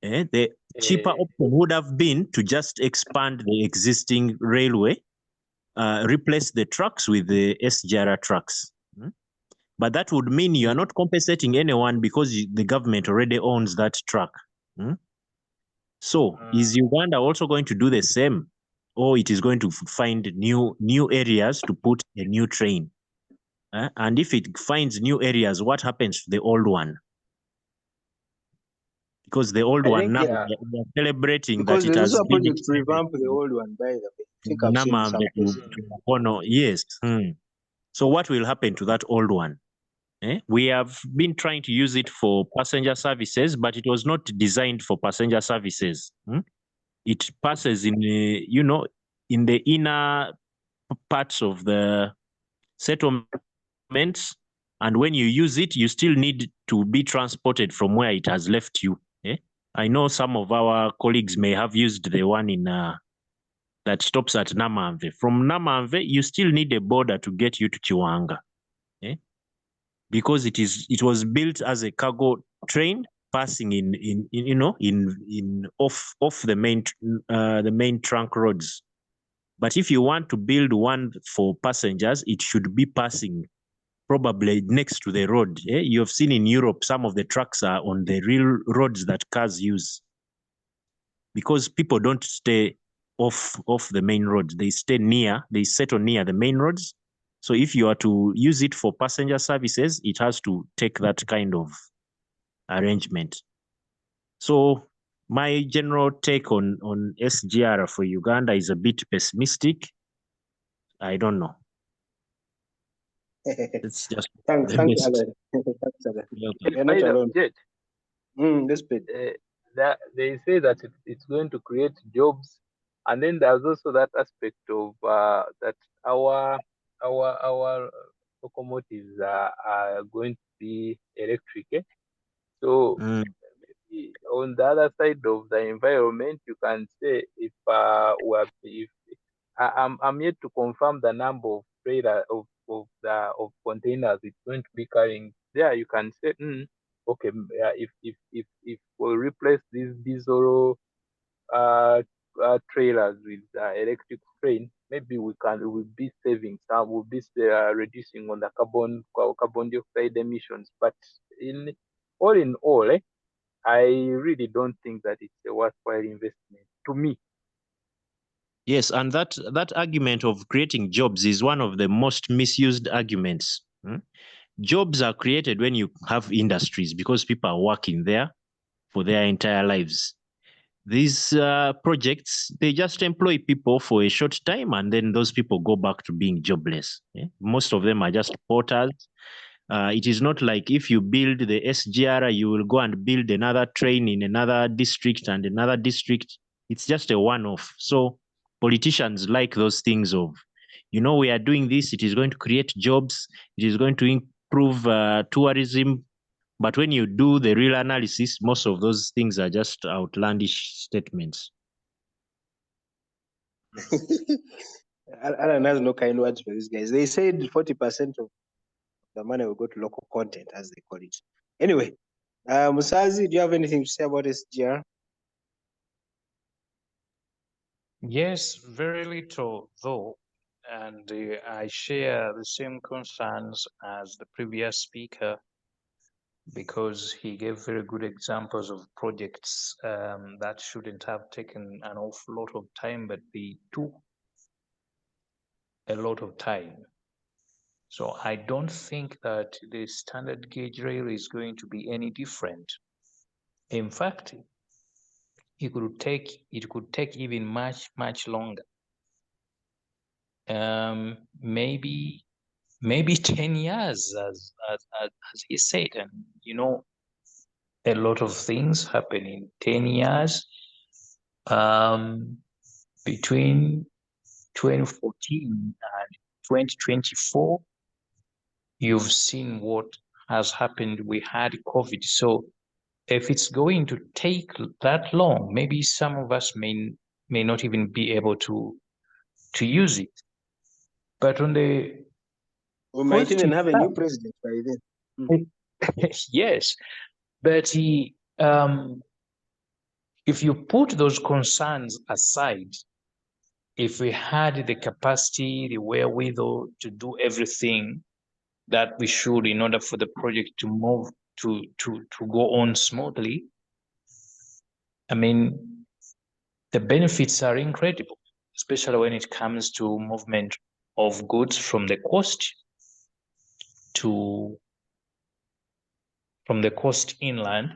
The cheaper option would have been to just expand the existing railway, replace the trucks with the SGR trucks. But that would mean you are not compensating anyone, because the government already owns that truck. So is Uganda also going to do the same, or it is going to find new areas to put a new train? And if it finds new areas, what happens to the old one? Because the old I one think, now, yeah. we are celebrating Because that it there's has also a been project to extended revamp the old one, by the way. I think to I've seen Namamve some places. Yes. So what will happen to that old one? We have been trying to use it for passenger services, but it was not designed for passenger services. It passes in in the inner parts of the settlements, and when you use it, you still need to be transported from where it has left you. I know some of our colleagues may have used the one in that stops at Namamve. From Namamve, you still need a border to get you to Chiwanga, because it was built as a cargo train passing in off the main trunk roads. But if you want to build one for passengers, it should be passing probably next to the road. You have seen in Europe, some of the trucks are on the real roads that cars use, because people don't stay off the main roads. They settle near the main roads. So if you are to use it for passenger services, it has to take that kind of arrangement. So my general take on SGR for Uganda is a bit pessimistic. I don't know. It's just Thanks, the Alan. best. Thanks, Alan. Okay. You're not alone. Jet, Let's Plead. that they say that it's going to create jobs, and then there's also that aspect of that our locomotives are going to be electric. So maybe on the other side of the environment, you can say if I'm yet to confirm the number of trailer of containers it's going to be carrying. There you can say, okay, if we replace these diesel trailers with electric train, maybe we'll be saving some, we'll be reducing on the carbon dioxide emissions. But in all, I really don't think that it's a worthwhile investment to me. Yes, and that argument of creating jobs is one of the most misused arguments. Jobs are created when you have industries because people are working there for their entire lives. These projects, they just employ people for a short time and then those people go back to being jobless. Most of them are just porters. It is not like if you build the SGR, you will go and build another train in another district and another district. It's just a one-off. So politicians like those things of, we are doing this, it is going to create jobs, it is going to improve tourism. But when you do the real analysis, most of those things are just outlandish statements. Alan has no kind words for these guys. They said 40% of the money will go to local content, as they call it. Anyway, Musazi, do you have anything to say about SGR? Yes, very little though, and I share the same concerns as the previous speaker because he gave very good examples of projects that shouldn't have taken an awful lot of time, but they took a lot of time. So I don't think that the standard gauge rail is going to be any different. In fact, it could take even much longer. Maybe 10 years, as he said, and a lot of things happen in 10 years. Between 2014 and 2024, you've seen what has happened. We had COVID. So if it's going to take that long, maybe some of us may not even be able to use it. But on the We might even have a new president by then. yes, but if you put those concerns aside, if we had the capacity, the wherewithal to do everything that we should in order for the project to move to go on smoothly, I mean, the benefits are incredible, especially when it comes to movement of goods from the coast inland.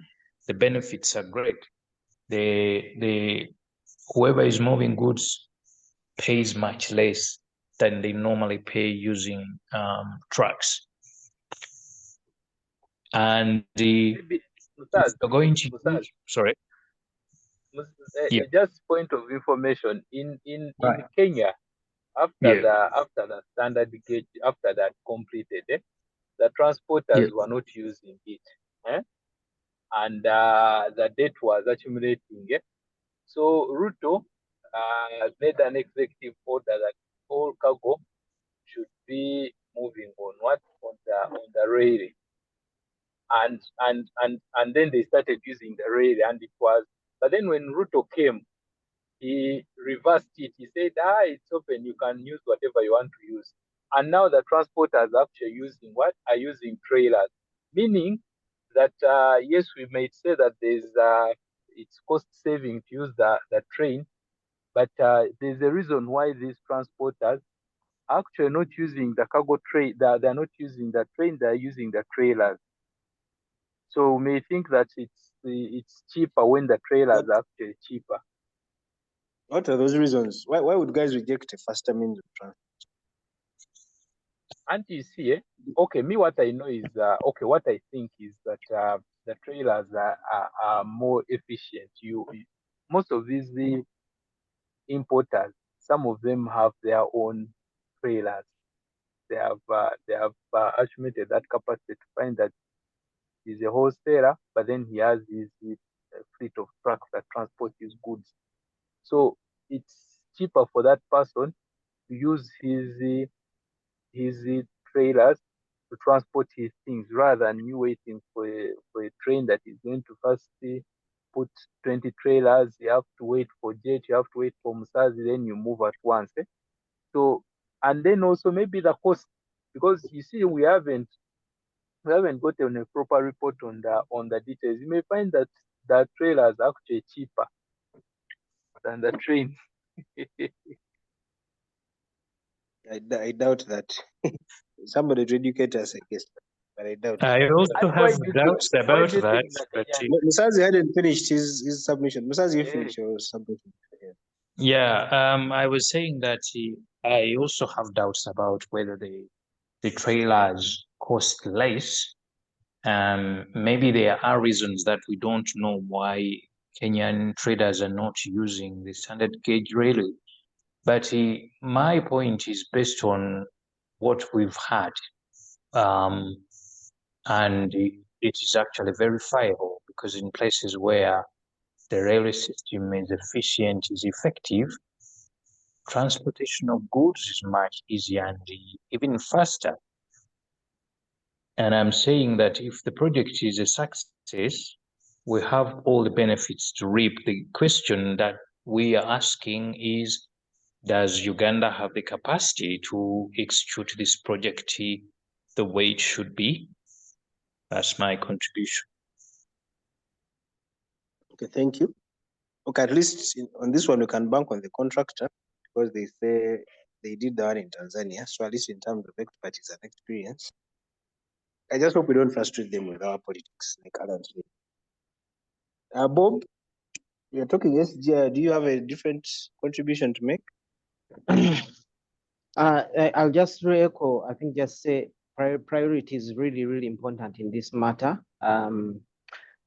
The benefits are great. Whoever is moving goods pays much less than they normally pay using trucks. And going to sorry. Just point of information in Right. Kenya, after the standard gauge, after that completed, the transporters were not using it, and the debt was accumulating. So Ruto made an executive order that all cargo should be moving on the rail, and then they started using the rail, and it was. But then when Ruto came, he reversed it. He said, it's open, you can use whatever you want to use. And now the transporters actually using what? Are using trailers. Meaning that, yes, we may say that it's cost saving to use the train, but there's a reason why these transporters are actually not using the cargo train. They're not using the train, they're using the trailers. So we may think that it's cheaper when the trailers are actually cheaper. What are those reasons? Why would guys reject a faster means of transport? And you see, okay, me what I know is, what I think is that the trailers are more efficient. Most of these importers, some of them have their own trailers. They have accumulated that capacity to find that he's a wholesaler, but then he has his fleet of trucks that transport his goods. So it's cheaper for that person to use his trailers to transport his things rather than you waiting for a train that is going to first put 20 trailers. You have to wait for Jet, you have to wait for Musazi, then you move at once. So, and then also maybe the cost, because you see we haven't gotten a proper report on the details. You may find that the trailers are actually cheaper than the train. I doubt that. Somebody to educate us, I guess, but I doubt. I also And have why do you doubts think, about that, but Musazi hadn't finished his submission. Musazi, you finished your submission. I was saying that I also have doubts about whether the trailers cost less. Maybe there are reasons that we don't know why Kenyan traders are not using the standard gauge railway. But my point is based on what we've had. And it is actually verifiable because in places where the railway system is efficient, is effective, transportation of goods is much easier and even faster. And I'm saying that if the project is a success, we have all the benefits to reap. The question that we are asking is, does Uganda have the capacity to execute this project the way it should be? That's my contribution. Okay, thank you. Okay, at least on this one, we can bank on the contractor because they say they did the one in Tanzania. So at least in terms of expertise and experience, I just hope we don't frustrate them with our politics, like Alan said. Bob, you're talking SGR. Do you have a different contribution to make? I'll just re-echo, I think just say priority is really, really important in this matter.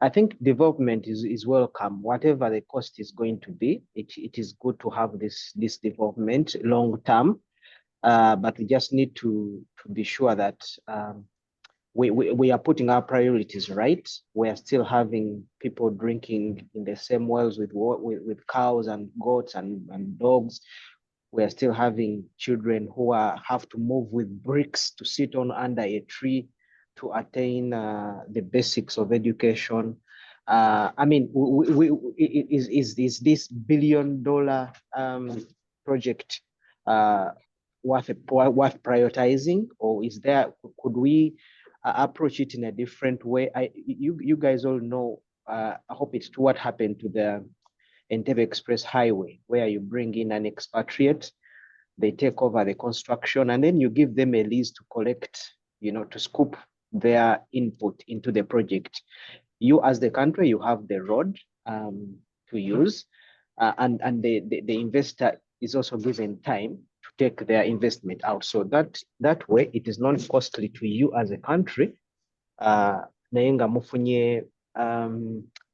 I think development is welcome. Whatever the cost is going to be, it is good to have this development long term. But we just need to be sure that we are putting our priorities right. We are still having people drinking in the same wells with cows and goats and dogs. We are still having children who have to move with bricks to sit on under a tree to attain the basics of education. I mean, is this $1 billion project worth prioritizing, or could we approach it in a different way? You guys all know. I hope it's what happened to the Entebbe Express Highway, where you bring in an expatriate, they take over the construction, and then you give them a lease to collect, to scoop their input into the project. You, as the country, you have the road to use, and the investor is also given time to take their investment out. So that way, it is not costly to you as a country. Nayenga mufunye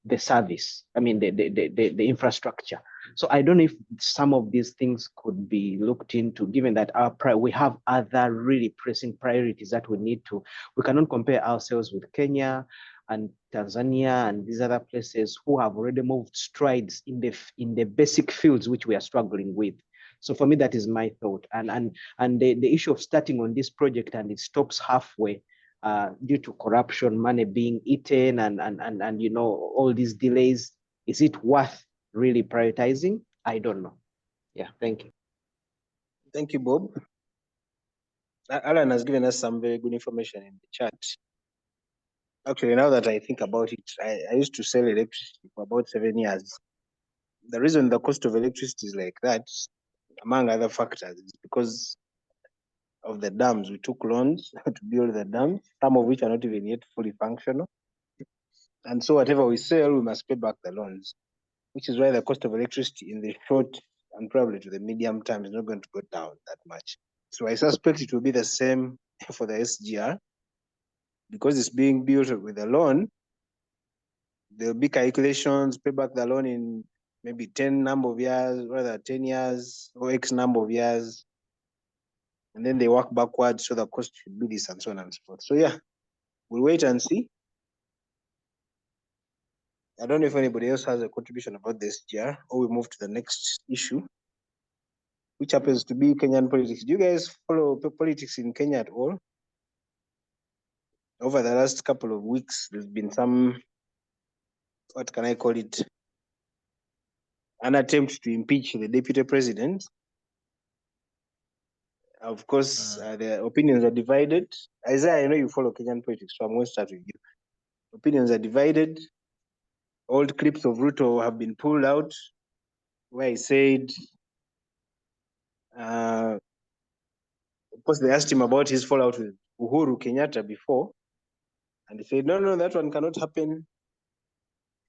the service, I mean the infrastructure. So I don't know if some of these things could be looked into, given that we have other really pressing priorities that we cannot compare ourselves with Kenya and Tanzania and these other places who have already moved strides in the basic fields which we are struggling with. So for me, that is my thought. And the issue of starting on this project and it stops halfway due to corruption, money being eaten, and all these delays, is it worth really prioritizing? I don't know. Yeah, thank you. Thank you, Bob. Alan has given us some very good information in the chat. Actually, now that I think about it, I used to sell electricity for about 7 years. The reason the cost of electricity is like that, among other factors, is because of the dams. We took loans to build the dams, some of which are not even yet fully functional. And so whatever we sell, we must pay back the loans, which is why the cost of electricity in the short and probably to the medium term is not going to go down that much. So I suspect it will be the same for the SGR. Because it's being built with a loan, there'll be calculations, pay back the loan in maybe 10 number of years, rather 10 years or X number of years. And then they work backwards, so the cost should be this and so on and so forth. So yeah, we'll wait and see. I don't know if anybody else has a contribution about this SGR, or we move to the next issue, which happens to be Kenyan politics. Do you guys follow politics in Kenya at all? Over the last couple of weeks, there's been some, what can I call it? An attempt to impeach the deputy president. Of course, the opinions are divided. Isaiah, I know you follow Kenyan politics, so I'm going to start with you. Opinions are divided. Old clips of Ruto have been pulled out, where he said Of course, they asked him about his fallout with Uhuru Kenyatta before, and he said, no, that one cannot happen.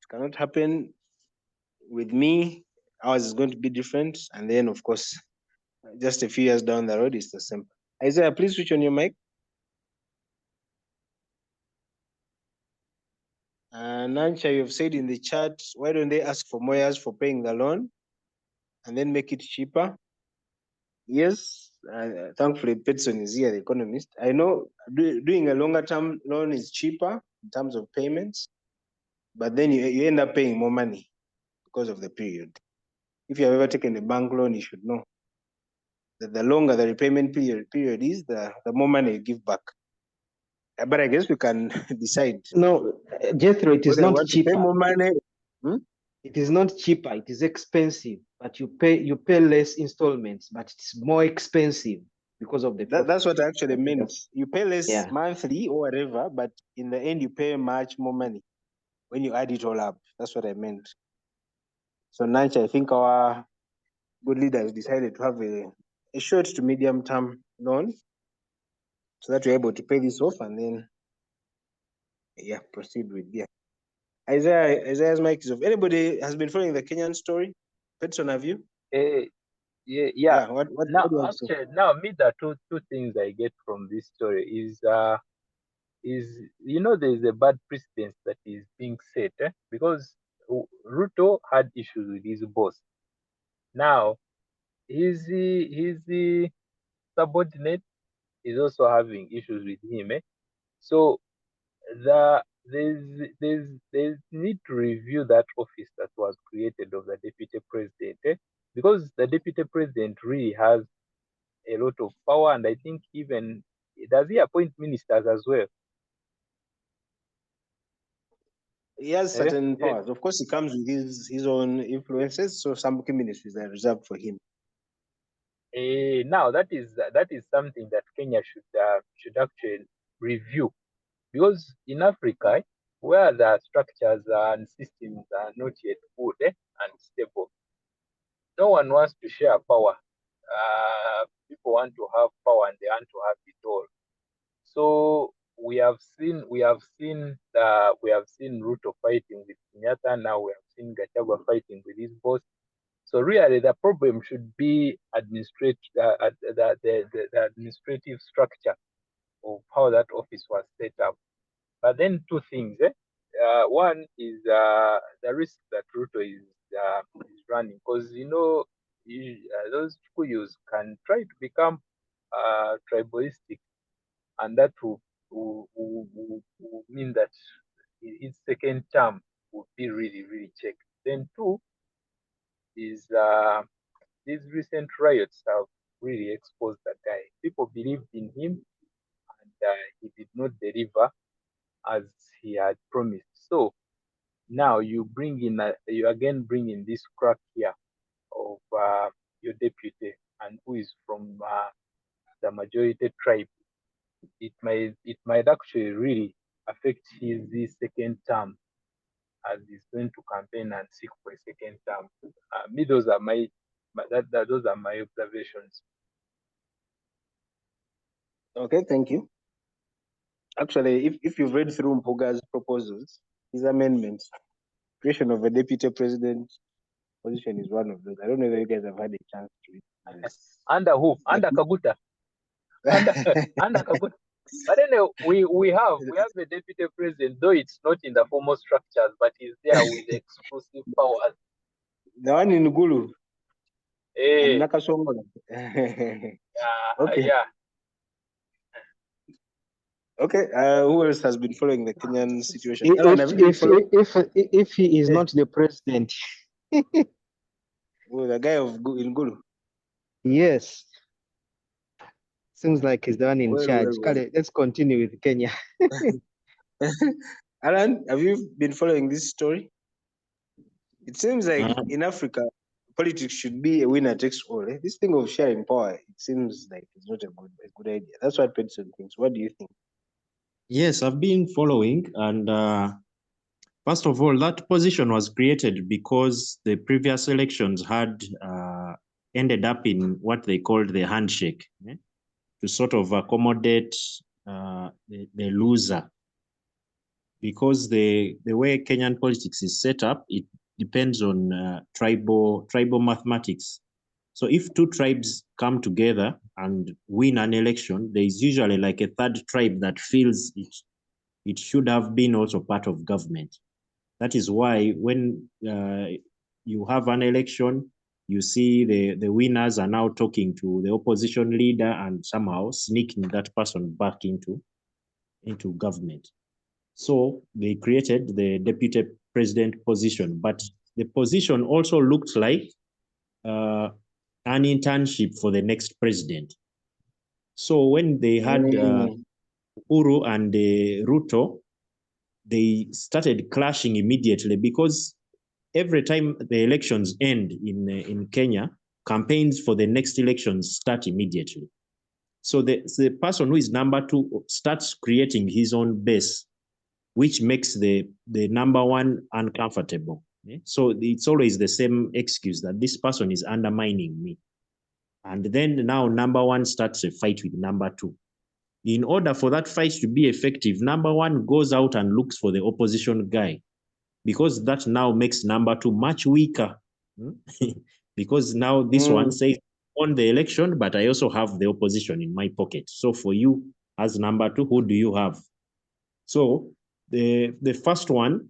It cannot happen with me. Ours is going to be different. And then, of course, just a few years down the road, it's the same. Isaiah, please switch on your mic. Nancha, you've said in the chat, why don't they ask for more years for paying the loan and then make it cheaper? Yes, thankfully, Peterson is here, the economist. I know doing a longer term loan is cheaper in terms of payments, but then you end up paying more money because of the period. If you have ever taken a bank loan, you should know that the longer the repayment period is, the more money you give back. But I guess we can decide. No, Jethro, it is whether you not want to pay cheaper. more money. It is not cheaper, it is expensive, but you pay less installments, but it's more expensive because of the That's what I actually meant. That's- You pay less Yeah. monthly or whatever, but in the end you pay much more money when you add it all up. That's what I meant. So Nancha, I think our good leaders decided to have a short to medium term loan so that we're able to pay this off and then proceed with Isaiah's mic is off. Anybody has been following the Kenyan story? Petson, have you? Yeah. What Now, do you want to say? actually, now me the two things I get from this story is there's a bad precedent that is being set because Ruto had issues with his boss. Now his subordinate is also having issues with him. So there's need to review that office that was created of the deputy president because the deputy president really has a lot of power, and I think even does he appoint ministers as well? He has certain powers. Of course, he comes with his own influences, so some key ministries are reserved for him. Now that is something that Kenya should actually review, because in Africa, where the structures and systems are not yet good and stable, no one wants to share power. People want to have power and they want to have it all. So we have seen Ruto fighting with Kenyatta. Now we have seen Gachagua fighting with his boss. So really, the problem should be the administrative structure of how that office was set up. But then two things. One is the risk that Ruto is running, because those Kuyus can try to become tribalistic, and that will mean that his second term would be really, really checked. Then two is these recent riots have really exposed that guy. People believed in him, and he did not deliver as he had promised. So now you again bring in this crack here of your deputy, and who is from the majority tribe. It might actually really affect his second term, as he's going to campaign and seek for a second term. Those are my observations. Okay, thank you. Actually, if you've read through Mpuga's proposals, his amendments, creation of a deputy president position is one of those. I don't know if you guys have had a chance to read this. Under who? Under Kaguta. Under Kaguta. But anyway, we have a deputy president, though it's not in the formal structures, but he's there with exclusive powers. The one in Gulu. Hey. Nakasongola. Okay. Yeah. Okay. Who else has been following the Kenyan situation? If he is not the president. The guy in Gulu. Yes. Seems like he's the one in charge. Well. Let's continue with Kenya. Alan, have you been following this story? It seems like in Africa, politics should be a winner takes all. This thing of sharing power, it seems like it's not a good idea. That's what Peterson thinks. What do you think? Yes, I've been following, and first of all, that position was created because the previous elections had ended up in what they called the handshake, to sort of accommodate the loser. Because the way Kenyan politics is set up, it depends on tribal mathematics. So if two tribes come together and win an election, there is usually like a third tribe that feels it should have been also part of government. That is why when you have an election, you see the winners are now talking to the opposition leader and somehow sneaking that person back into government. So they created the deputy president position, but the position also looked like an internship for the next president. So when they had Uhuru and Ruto, they started clashing immediately because every time the elections end in Kenya, campaigns for the next elections start immediately. So the person who is number two starts creating his own base, which makes the number one uncomfortable. So it's always the same excuse that this person is undermining me. And then now number one starts a fight with number two. In order for that fight to be effective, number one goes out and looks for the opposition guy, because that now makes number two much weaker. Because now this one says, on the election, but I also have the opposition in my pocket. So for you as number two, who do you have? So the first one,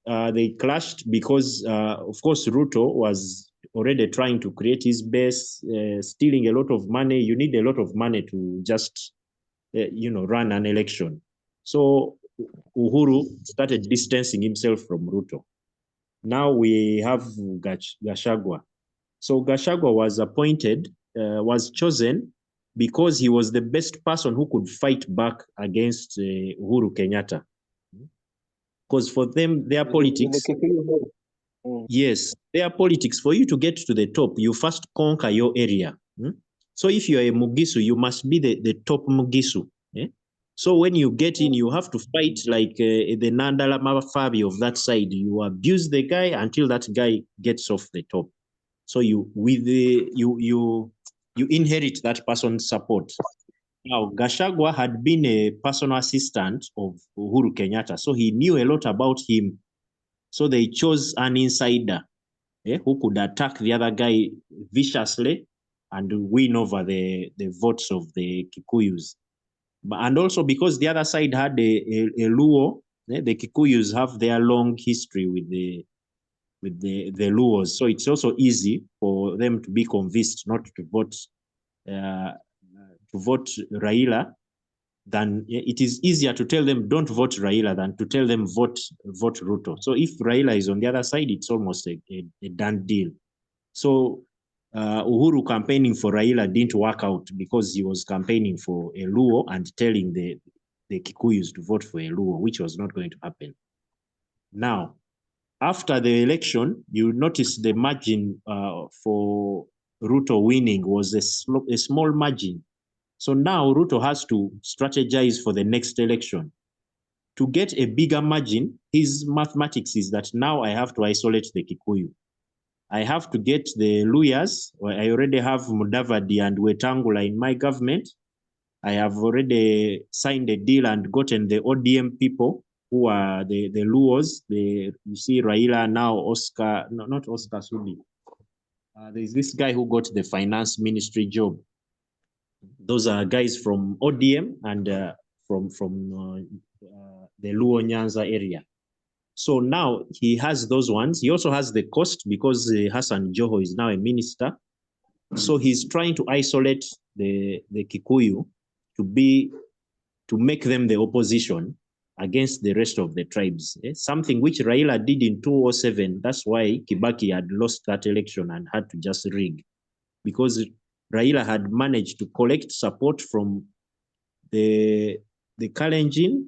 they clashed because, of course, Ruto was already trying to create his base, stealing a lot of money. You need a lot of money to just, run an election. So Uhuru started distancing himself from Ruto. Now we have Gachagua. So Gachagua was appointed, was chosen because he was the best person who could fight back against Uhuru Kenyatta. Because for them, their politics, yes, their politics, for you to get to the top, you first conquer your area. So if you're a Mugisu, you must be the top Mugisu. So when you get in, you have to fight like the Nandala Mafabi of that side. You abuse the guy until that guy gets off the top. So you inherit that person's support. Now, Gachagua had been a personal assistant of Uhuru Kenyatta, so he knew a lot about him. So they chose an insider who could attack the other guy viciously and win over the votes of the Kikuyus. And also because the other side had a Luo, the Kikuyus have their long history with the Luos. So it's also easy for them to be convinced not to vote Raila. Than it is easier to tell them don't vote Raila than to tell them vote Ruto. So if Raila is on the other side, it's almost a done deal. So Uhuru campaigning for Raila didn't work out because he was campaigning for a Luo and telling the Kikuyus to vote for a Luo, which was not going to happen. Now, after the election, you notice the margin for Ruto winning was a small margin. So now Ruto has to strategize for the next election. To get a bigger margin, his mathematics is that now I have to isolate the Kikuyu. I have to get the Luyas. I already have Mudavadi and Wetangula in my government. I have already signed a deal and gotten the ODM people who are the Luos. You see Raila now, Oscar, no, not Oscar Sudi. There's this guy who got the finance ministry job. Those are guys from ODM and from the Luo Nyanza area. So now he has those ones. He also has the cost because Hassan Joho is now a minister. So he's trying to isolate the Kikuyu to make them the opposition against the rest of the tribes. Something which Raila did in 2007. That's why Kibaki had lost that election and had to just rig, because Raila had managed to collect support from the Kalenjin,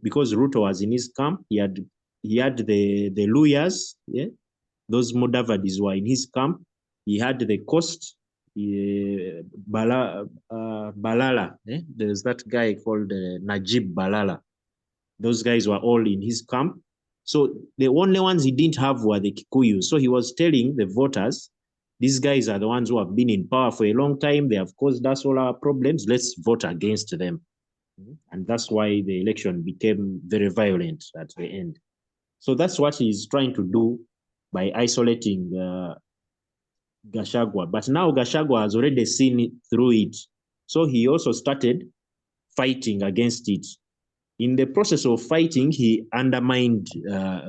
because Ruto was in his camp. He had the Luyas, those Mudavadis were in his camp. He had the coast, Balala. There's that guy called Najib Balala. Those guys were all in his camp. So the only ones he didn't have were the Kikuyu. So he was telling the voters, these guys are the ones who have been in power for a long time. They have caused us all our problems. Let's vote against them. And that's why the election became very violent at the end. So that's what he's trying to do by isolating Gachagua. But now Gachagua has already seen it through it. So he also started fighting against it. In the process of fighting, he undermined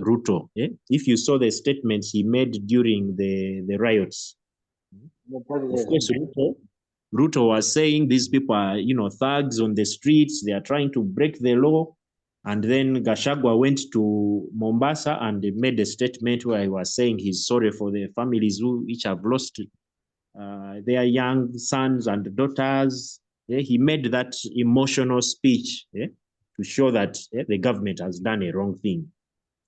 Ruto. Yeah? If you saw the statements he made during the riots, of course, Ruto was saying these people are, thugs on the streets. They are trying to break the law. And then Gachagua went to Mombasa and made a statement where he was saying he's sorry for the families who each have lost their young sons and daughters. Yeah? He made that emotional speech, yeah, to show that the government has done a wrong thing.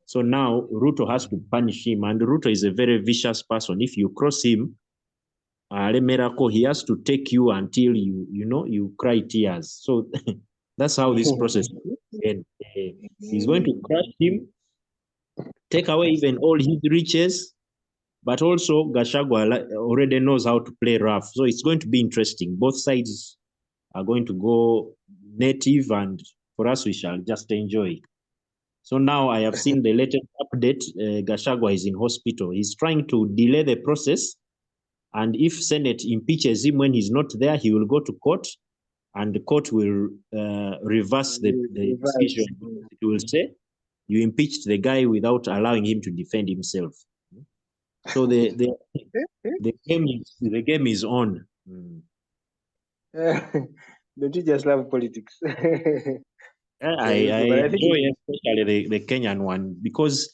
So now Ruto has to punish him. And Ruto is a very vicious person. If you cross him, he has to take you until you cry tears. So that's how this process ends. He's going to crush him, take away even all his riches, but also Gachagua already knows how to play rough. So it's going to be interesting. Both sides are going to go native, and for us, we shall just enjoy. So now I have seen the latest update. Gachagua is in hospital. He's trying to delay the process. And if Senate impeaches him when he's not there, he will go to court, and the court will reverse the decision. It will say, you impeached the guy without allowing him to defend himself. So the game is on. Don't you just love politics? I enjoy especially the Kenyan one, because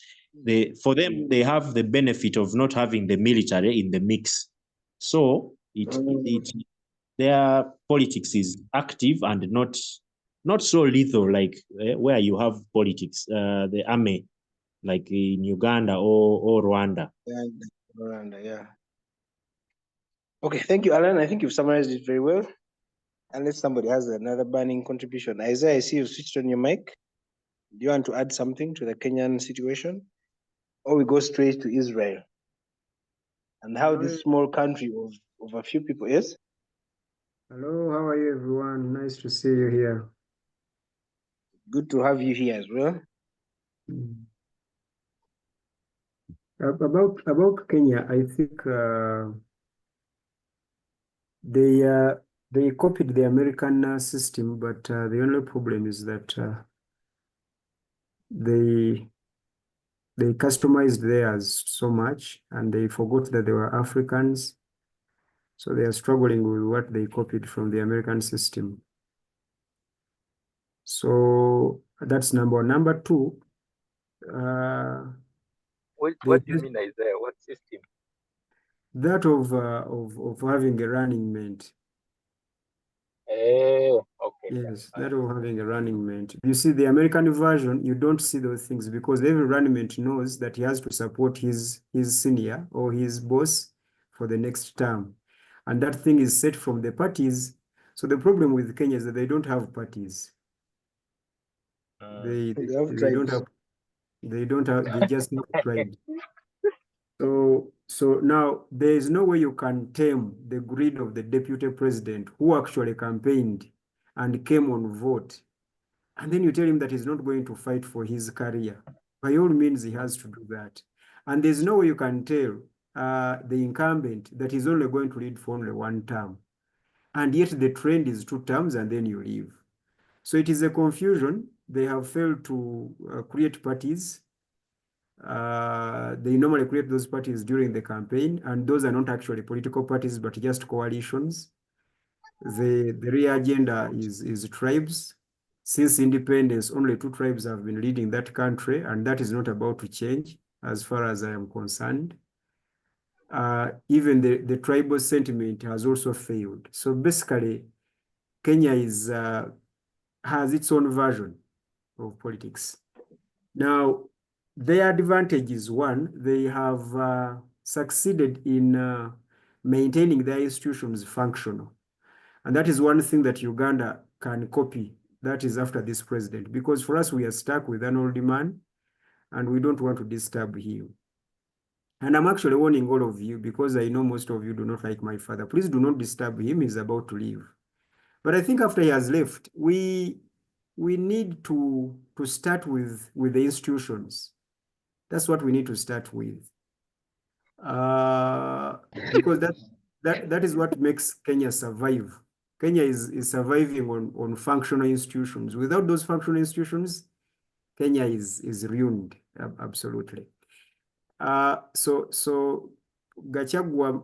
for them they have the benefit of not having the military in the mix. So their politics is active and not so lethal like where you have politics, the army, like in Uganda or Rwanda. Rwanda, yeah. Okay, thank you, Alan. I think you've summarized it very well. Unless somebody has another burning contribution. Isaiah, I see you've switched on your mic. Do you want to add something to the Kenyan situation? Or we go straight to Israel? And how this small country of a few people is? Hello, how are you everyone? Nice to see you here. Good to have you here as well. About Kenya, I think they copied the American system, but the only problem is that they customized theirs so much, and they forgot that they were Africans. So they are struggling with what they copied from the American system. So that's number one. Number two, what do you mean, Isaiah? What system? that of having a running mate. Oh, okay. Yes, that of having a running mate. You see, the American version, you don't see those things because every running mate knows that he has to support his senior or his boss for the next term. And that thing is set from the parties. So the problem with Kenya is that they don't have parties. They don't have, they just have pride. So now there is no way you can tame the greed of the deputy president who actually campaigned and came on vote. And then you tell him that he's not going to fight for his career. By all means, he has to do that. And there's no way you can tell the incumbent that he's only going to lead for only one term. And yet the trend is 2 terms and then you leave. So it is a confusion. They have failed to create parties. They normally create those parties during the campaign, and those are not actually political parties, but just coalitions. The real agenda is tribes. Since independence, only 2 tribes have been leading that country, and that is not about to change as far as I am concerned. Even the tribal sentiment has also failed. So basically, Kenya has its own version of politics. Now, their advantage is one, they have succeeded in maintaining their institutions functional. And that is one thing that Uganda can copy. That is after this president, because for us, we are stuck with an old man and we don't want to disturb him. And I'm actually warning all of you because I know most of you do not like my father. Please do not disturb him. He's about to leave. But I think after he has left, we need to start with the institutions. That's what we need to start with. Because that is what makes Kenya survive. Kenya is surviving on functional institutions. Without those functional institutions, Kenya is ruined, absolutely. So Gachagua,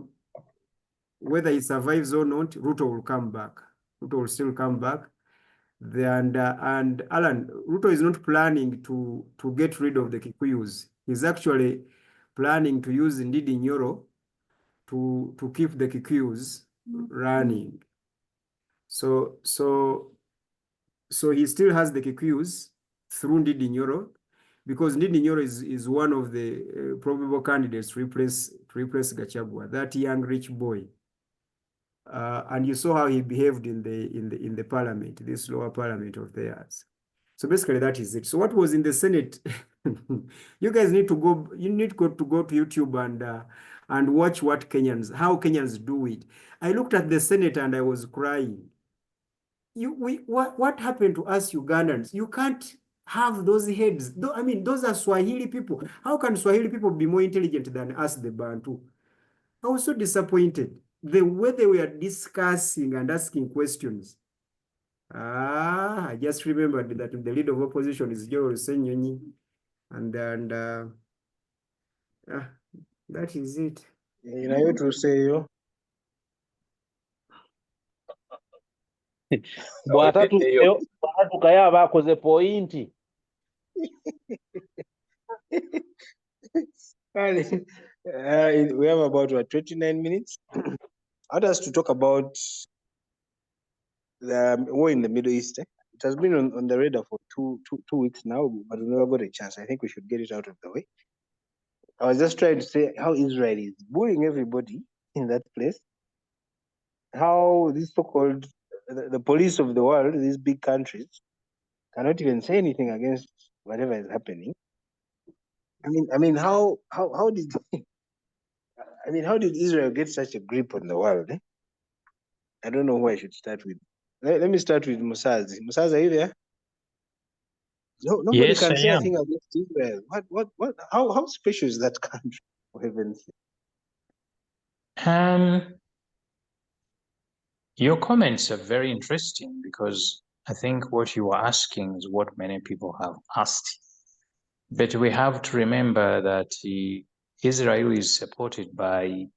whether he survives or not, Ruto will come back. Ruto will still come back. And Alan, Ruto is not planning to get rid of the Kikuyus. He's actually planning to use Ndidi Nyoro to keep the Kikuyus running. So he still has the Kikuyus through Ndidi Nyoro, because Ndidi Nyoro is one of the probable candidates to replace Gachagua, that young rich boy. And you saw how he behaved in the parliament, this lower parliament of theirs. So basically that is it. So what was in the Senate? You guys need to go. You need to go to YouTube and watch how Kenyans do it. I looked at the Senate and I was crying. What happened to us Ugandans? You can't have those heads. I mean, those are Swahili people. How can Swahili people be more intelligent than us, the Bantu? I was so disappointed. The way they were discussing and asking questions. I just remembered that the leader of opposition is Joe Senyonyi. And that is it. You know what to say, yo. bw'atatukayo abakoze pointi. We have about 29 minutes. I want us to talk about the war in the Middle East. It has been on the radar for two weeks now, but we never got a chance. I think we should get it out of the way. I was just trying to say how Israel is bullying everybody in that place. How these so-called the police of the world, these big countries, cannot even say anything against whatever is happening. I mean, how did how did Israel get such a grip on the world? I don't know who I should start with. Let me start with Musazi. Musazi, are you there? No, nobody Yes, can I say a am. thing against Israel. What? How special is that country? For heaven's sake. Your comments are very interesting because I think what you are asking is what many people have asked. But we have to remember that Israel is supported by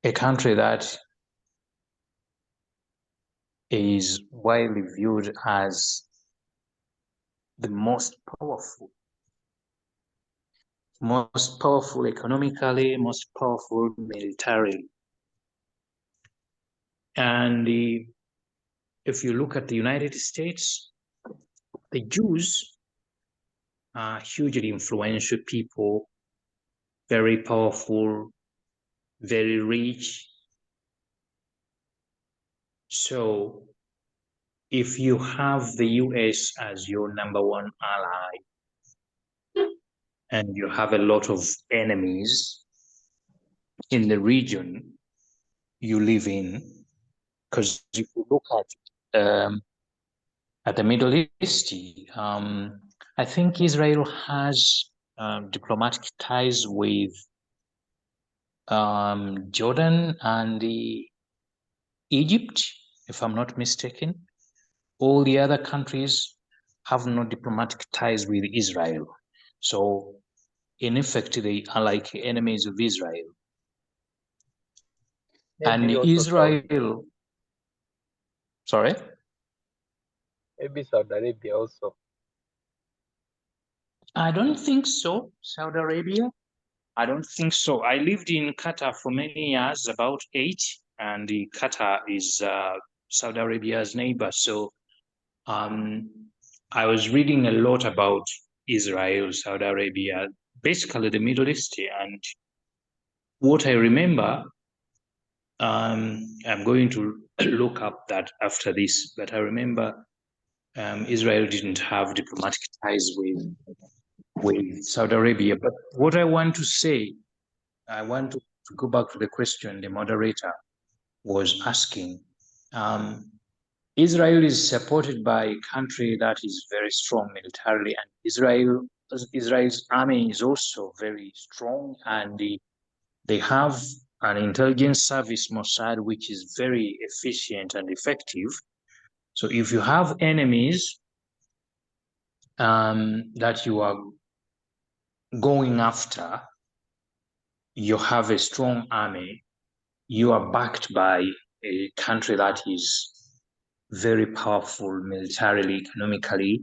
a country that is widely viewed as the most powerful economically, most powerful militarily. And if you look at the United States, the Jews are hugely influential people, very powerful, very rich. So if you have the US as your number one ally, and you have a lot of enemies in the region you live in, because if you look at the Middle East, I think Israel has diplomatic ties with Jordan and Egypt, if I'm not mistaken. All the other countries have no diplomatic ties with Israel. So in effect, they are like enemies of Israel. Maybe And also Israel, sorry? Maybe Saudi Arabia also. I don't think so, Saudi Arabia. I don't think so. I lived in Qatar for many years, about 8, and Qatar is Saudi Arabia's neighbor. So I was reading a lot about Israel, Saudi Arabia, basically the Middle East. And what I remember, I'm going to look up that after this, but I remember Israel didn't have diplomatic ties with with Saudi Arabia. But what I want to say, I want to go back to the question the moderator was asking. Israel is supported by a country that is very strong militarily, and Israel's army is also very strong, and they have an intelligence service, Mossad, which is very efficient and effective. So if you have enemies that you are going after, you have a strong army, you are backed by a country that is very powerful militarily, economically,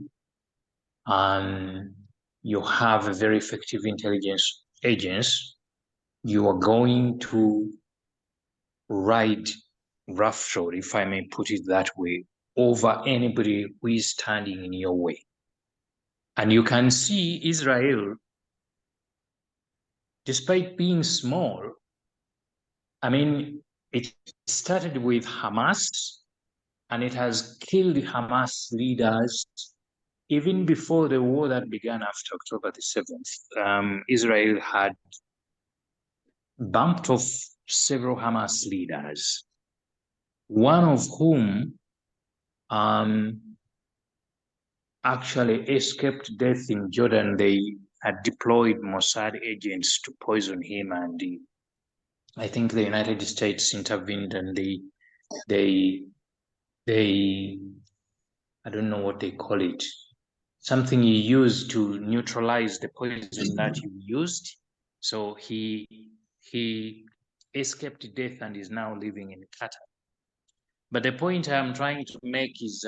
you have a very effective intelligence agents, you are going to ride roughshod, if I may put it that way, over anybody who is standing in your way. And you can see Israel, despite being small, I mean, it started with Hamas, and it has killed Hamas leaders even before the war that began after October the 7th. Israel had bumped off several Hamas leaders, one of whom actually escaped death in Jordan. They had deployed Mossad agents to poison him, and I think the United States intervened, and they I don't know what they call it, something he used to neutralize the poison that he used. So he escaped death and is now living in Qatar. But the point I'm trying to make is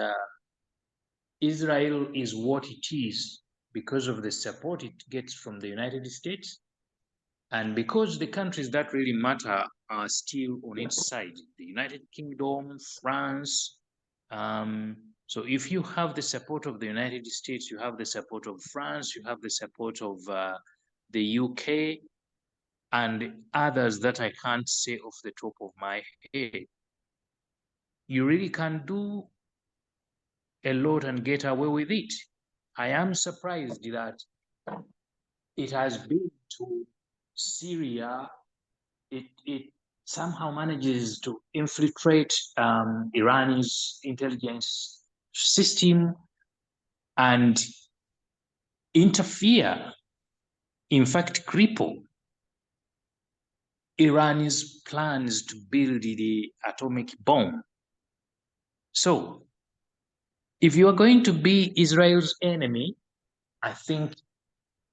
Israel is what it is because of the support it gets from the United States, and because the countries that really matter are still on its side, the United Kingdom, France. So if you have the support of the United States, you have the support of France, you have the support of the UK, and others that I can't say off the top of my head, you really can do a lot and get away with it. I am surprised that it has been to Syria. It somehow manages to infiltrate Iran's intelligence system and interfere, in fact, cripple Iran's plans to build the atomic bomb. So, if you are going to be Israel's enemy, I think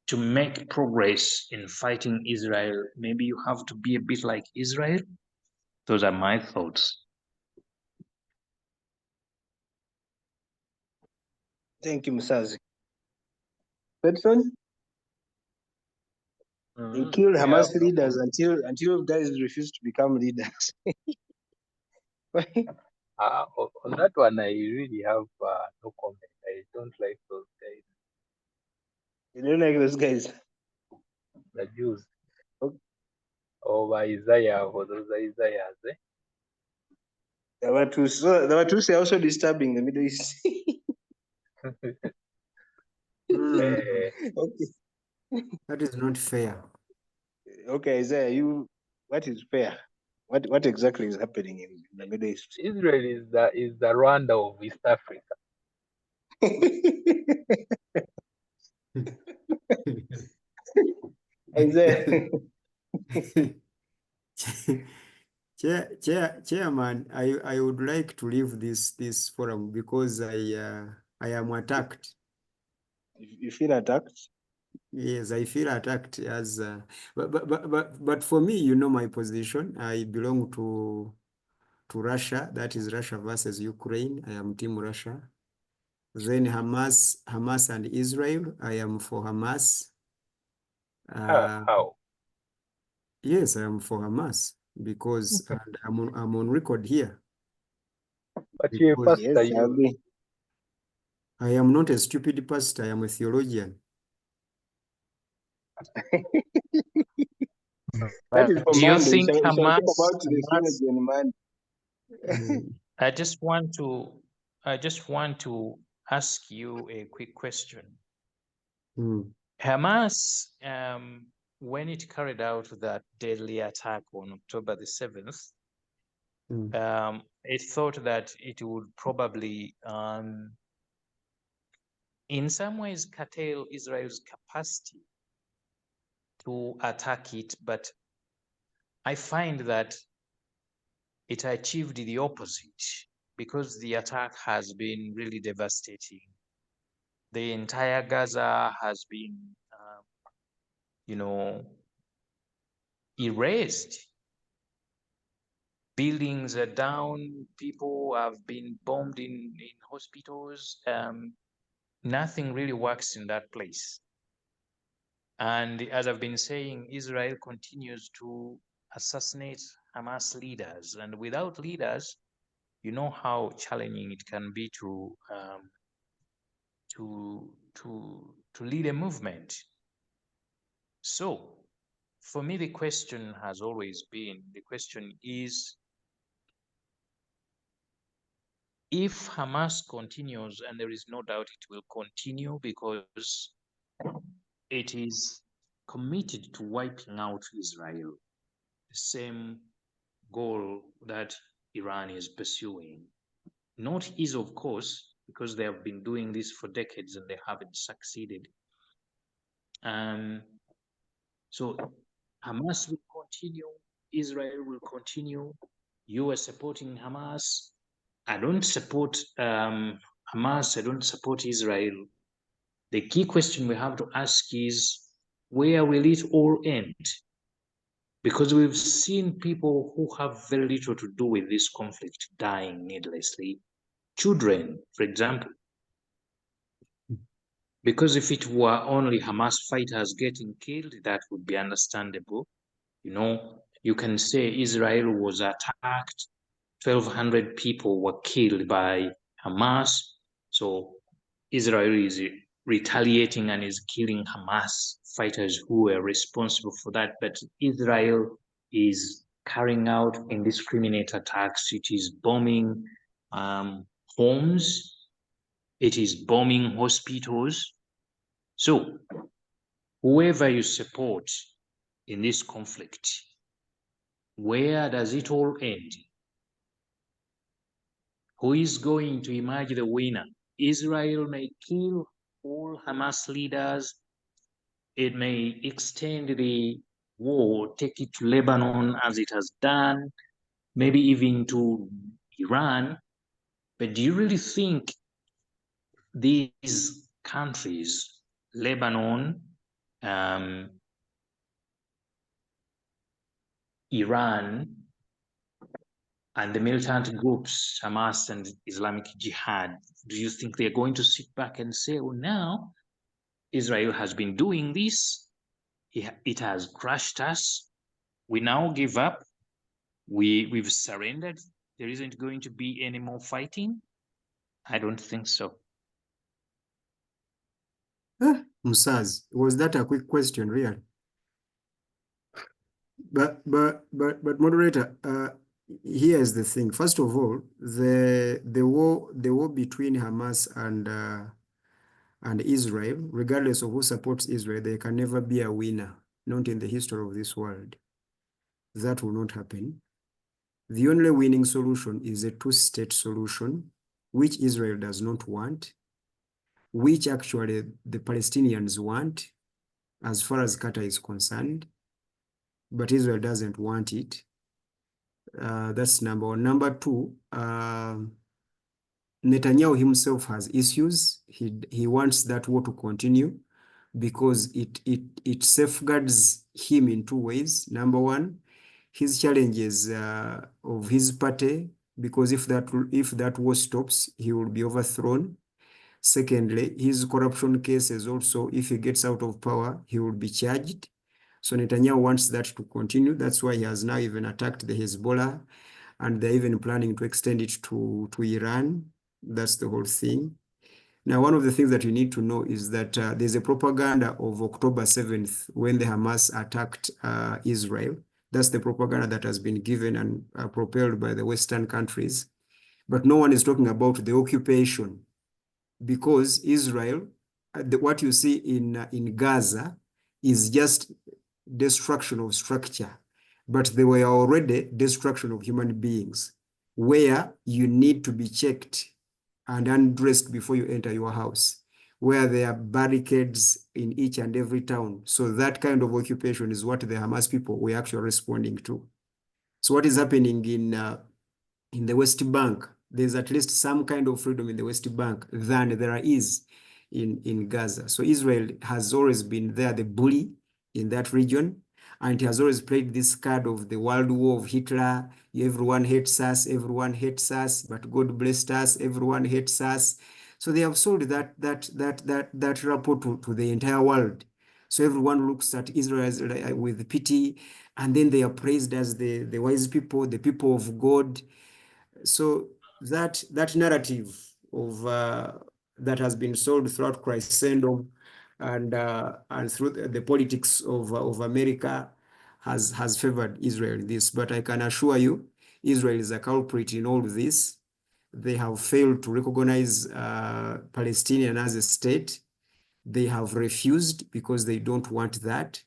to make progress in fighting Israel, maybe you have to be a bit like Israel. Those are my thoughts. Thank you, Musazi. Petson? They killed Hamas leaders until guys refused to become leaders. On that one, I really have no comment. I don't like those guys, You don't like those guys? the Jews. Okay. Or Isaiah, or those Isaiahs. There were two also disturbing the Middle East. Okay. That is not fair. Okay, Isaiah, what is fair? What exactly is happening in the Middle East? Israel is the Rwanda of East Africa. Isaiah. Chairman, I would like to leave this forum because I am attacked. You feel attacked? Yes, I feel attacked as but for me, you know my position. I belong to Russia. That is Russia versus Ukraine. I am Team Russia. Then Hamas and Israel. I am for Hamas. How? Yes, I am for Hamas because and I'm on record here. But you're a Because pastor, Yes, I agree. I am not a stupid pastor. I am a theologian. That is for do you Monday. think We shall talk Hamas? about the theology on Monday. I just want to ask you a quick question. Mm. Hamas, when it carried out that deadly attack on October the 7th, it thought that it would probably, in some ways, curtail Israel's capacity to attack it, but I find that it achieved the opposite because the attack has been really devastating. The entire Gaza has been, erased. Buildings are down, people have been bombed in hospitals. Nothing really works in that place. And as I've been saying, Israel continues to assassinate Hamas leaders. And without leaders, you know how challenging it can be to lead a movement. So for me, the question has always been, the question is, if Hamas continues, and there is no doubt it will continue because it is committed to wiping out Israel, the same goal that Iran is pursuing. Not easy, of course, because they have been doing this for decades and they haven't succeeded. So Hamas will continue, Israel will continue. You are supporting Hamas. I don't support Hamas, I don't support Israel. The key question we have to ask is, where will it all end? Because we've seen people who have very little to do with this conflict dying needlessly. Children, for example. Because if it were only Hamas fighters getting killed, that would be understandable. You can say Israel was attacked, 1,200 people were killed by Hamas. So Israel is retaliating and is killing Hamas fighters who were responsible for that. But Israel is carrying out indiscriminate attacks. It is bombing homes. It is bombing hospitals. So whoever you support in this conflict, where does it all end? Who is going to emerge the winner? Israel may kill all Hamas leaders. It may extend the war, take it to Lebanon as it has done, maybe even to Iran. But do you really think these countries, Lebanon, Iran, and the militant groups, Hamas and Islamic Jihad, do you think they're going to sit back and say, oh, now Israel has been doing this, it has crushed us, we now give up, we've surrendered, there isn't going to be any more fighting? I don't think so. Musaz, was that a quick question, really? But moderator, here's the thing. First of all, the war between Hamas and Israel, regardless of who supports Israel, there can never be a winner, not in the history of this world. That will not happen. The only winning solution is a two-state solution, which Israel does not want, which actually the Palestinians want, as far as Qatar is concerned, but Israel doesn't want it. That's number one. Number two, Netanyahu himself has issues. He wants that war to continue because it safeguards him in two ways. Number one, his challenges of his party, because if that war stops, he will be overthrown. Secondly, his corruption cases also, if he gets out of power, he will be charged. So Netanyahu wants that to continue. That's why he has now even attacked the Hezbollah, and they're even planning to extend it to Iran. That's the whole thing. Now, one of the things that you need to know is that there's a propaganda of October 7th when the Hamas attacked Israel. That's the propaganda that has been given and propelled by the Western countries. But no one is talking about the occupation, because Israel, what you see in Gaza is just destruction of structure, but they were already destruction of human beings, where you need to be checked and undressed before you enter your house, where there are barricades in each and every town. So that kind of occupation is what the Hamas people were actually responding to. So what is happening in the West Bank, there's at least some kind of freedom in the West Bank than there is in Gaza. So Israel has always been there, the bully in that region, and has always played this card of the World War of Hitler. Everyone hates us, but God blessed us, everyone hates us. So they have sold that rapport to the entire world. So everyone looks at Israel with pity, and then they are praised as the wise people, the people of God. So that narrative of that has been sold throughout Christendom and through the politics of America has favored Israel in this. But I can assure you, Israel is a culprit in all of this. They have failed to recognize Palestinian as a state. They have refused because they don't want that,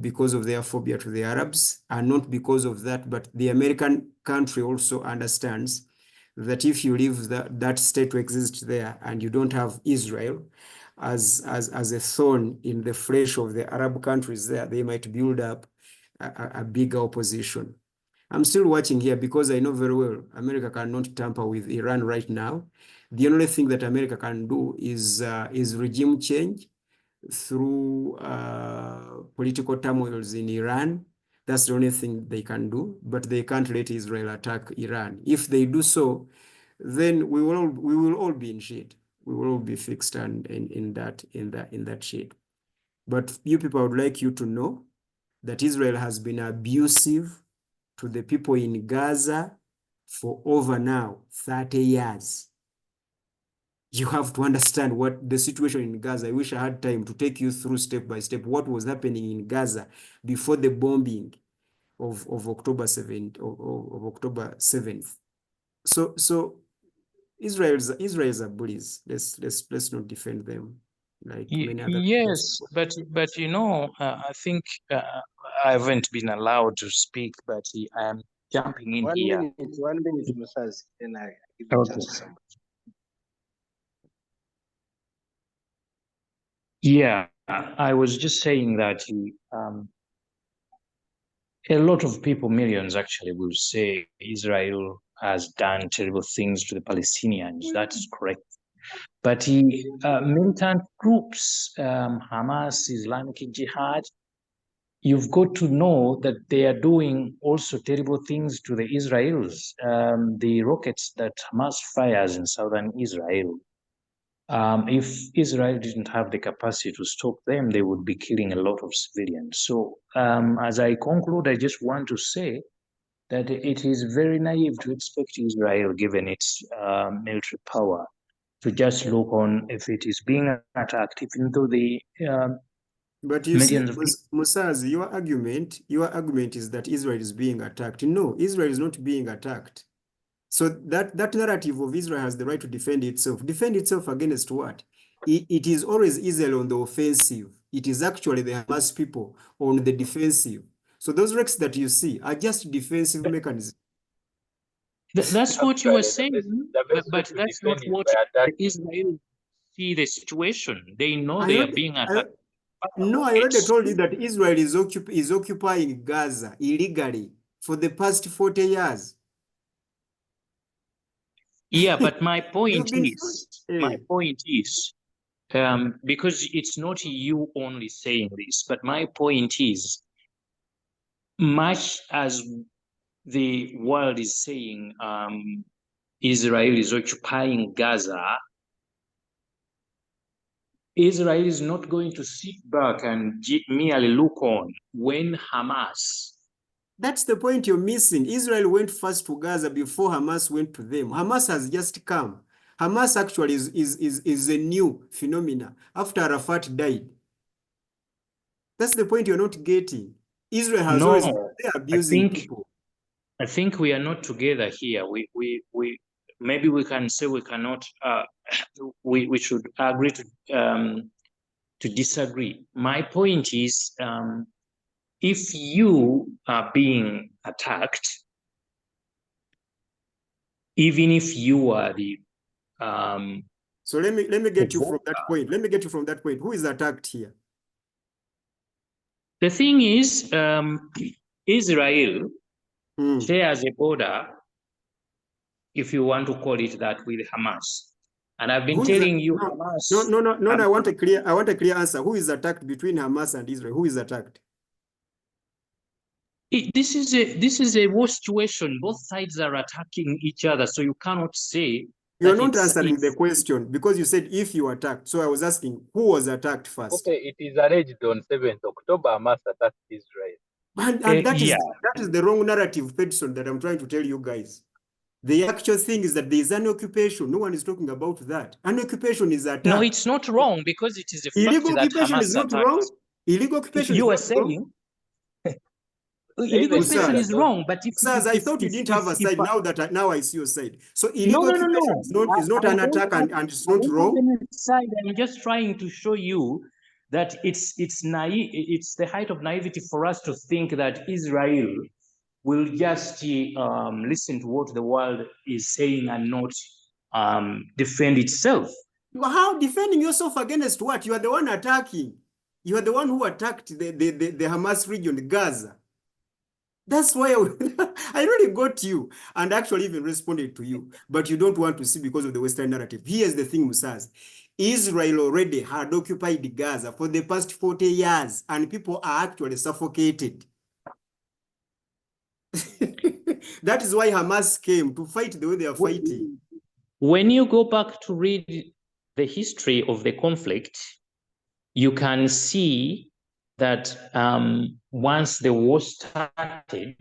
because of their phobia to the Arabs, and not because of that, but the American country also understands that if you leave that state to exist there and you don't have Israel as a thorn in the flesh of the Arab countries there, they might build up a bigger opposition. I'm still watching here because I know very well America cannot tamper with Iran right now. The only thing that America can do is regime change through political turmoils in Iran. That's the only thing they can do, but they can't let Israel attack Iran. If they do so, then we will all be in shade. We will all be fixed and in that shade. But you people, I would like you to know that Israel has been abusive to the people in Gaza for over now 30 years. You have to understand what the situation in Gaza. I wish I had time to take you through step by step what was happening in Gaza before the bombing of October 7th. Of October 7th. So Israel's are bullies. Let's not defend them like many other Yes, but you know, I think I haven't been allowed to speak, but I am jumping in here. 1 minute, Musaz, then I give you a Okay. chance to somebody. Yeah, I was just saying that a lot of people, millions actually, will say Israel has done terrible things to the Palestinians. That's correct. But militant groups, Hamas, Islamic Jihad, you've got to know that they are doing also terrible things to the Israelis. The rockets that Hamas fires in southern Israel, if Israel didn't have the capacity to stop them, they would be killing a lot of civilians. So as I conclude, I just want to say that it is very naive to expect Israel, given its military power, to just look on if it is being attacked, even though the but you see, millions of people. Musaz, your argument is that Israel is being attacked. No, Israel is not being attacked. So that narrative of Israel has the right to defend itself. Defend itself against what? It is always Israel on the offensive. It is actually the Hamas people on the defensive. So those wrecks that you see are just defensive mechanisms. That's what you were saying, but to that's not defend is what by attacking. Israel see the situation. They know I they are already- being I- attacked. No, I already told you that Israel is occupying Gaza illegally for the past 40 years. Yeah, but my You've point been is, because it's not you only saying this, but my point is, much as the world is saying Israel is occupying Gaza, Israel is not going to sit back and merely look on when Hamas. That's the point you're missing. Israel went first to Gaza before Hamas went to them. Hamas has just come. Hamas actually is a new phenomena after Arafat died. That's the point you're not getting. Israel has always been No, there abusing people. I think we are not together here. maybe we can say we cannot, we should agree to disagree. My point is, if you are being attacked, even if you are the So let me get you from that point. Let me get you from that point. Who is attacked here? the thing is, Israel shares a border, if you want to call it that, with Hamas. And I've been telling you, Hamas. No, I want a clear answer. Who is attacked between Hamas and Israel? Who is attacked? This is a war situation. Both sides are attacking each other, so you cannot say. You're not answering the question because you said if you attacked. So I was asking who was attacked first. Okay, it is alleged on 7th October Hamas attacked Israel. And that is the wrong narrative, Pedson, that I'm trying to tell you guys. The actual thing is that there is an occupation. No one is talking about that. An occupation is attack. No, it's not wrong because it is a fact illegal that occupation Hamas is not attacked. wrong. Illegal occupation You are is not wrong. saying illegal occupation is wrong, but if I thought you didn't have a side. Now I see your side. So illegal occupation is not an attack and it's not wrong. I'm just trying to show you that it's naive. It's the height of naivety for us to think that Israel will just listen to what the world is saying and not defend itself. How defending yourself against what? You are the one attacking. You are the one who attacked the Hamas region, Gaza. That's why I really got you and actually even responded to you, but you don't want to see because of the Western narrative. Here's the thing, Musaz. Israel already had occupied Gaza for the past 40 years, and people are actually suffocated. That is why Hamas came to fight the way they are fighting. When you go back to read the history of the conflict, you can see that once the war started,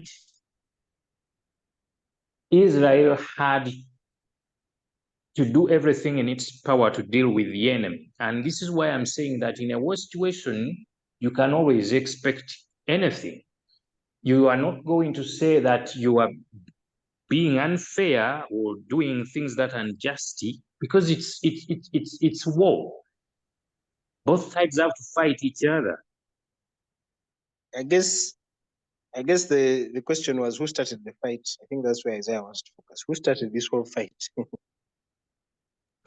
Israel had to do everything in its power to deal with the enemy. And this is why I'm saying that in a war situation, you can always expect anything. You are not going to say that you are being unfair or doing things that are unjust, because it's war. Both sides have to fight each other. I guess the question was who started the fight. I think that's where Isaiah wants to focus. Who started this whole fight?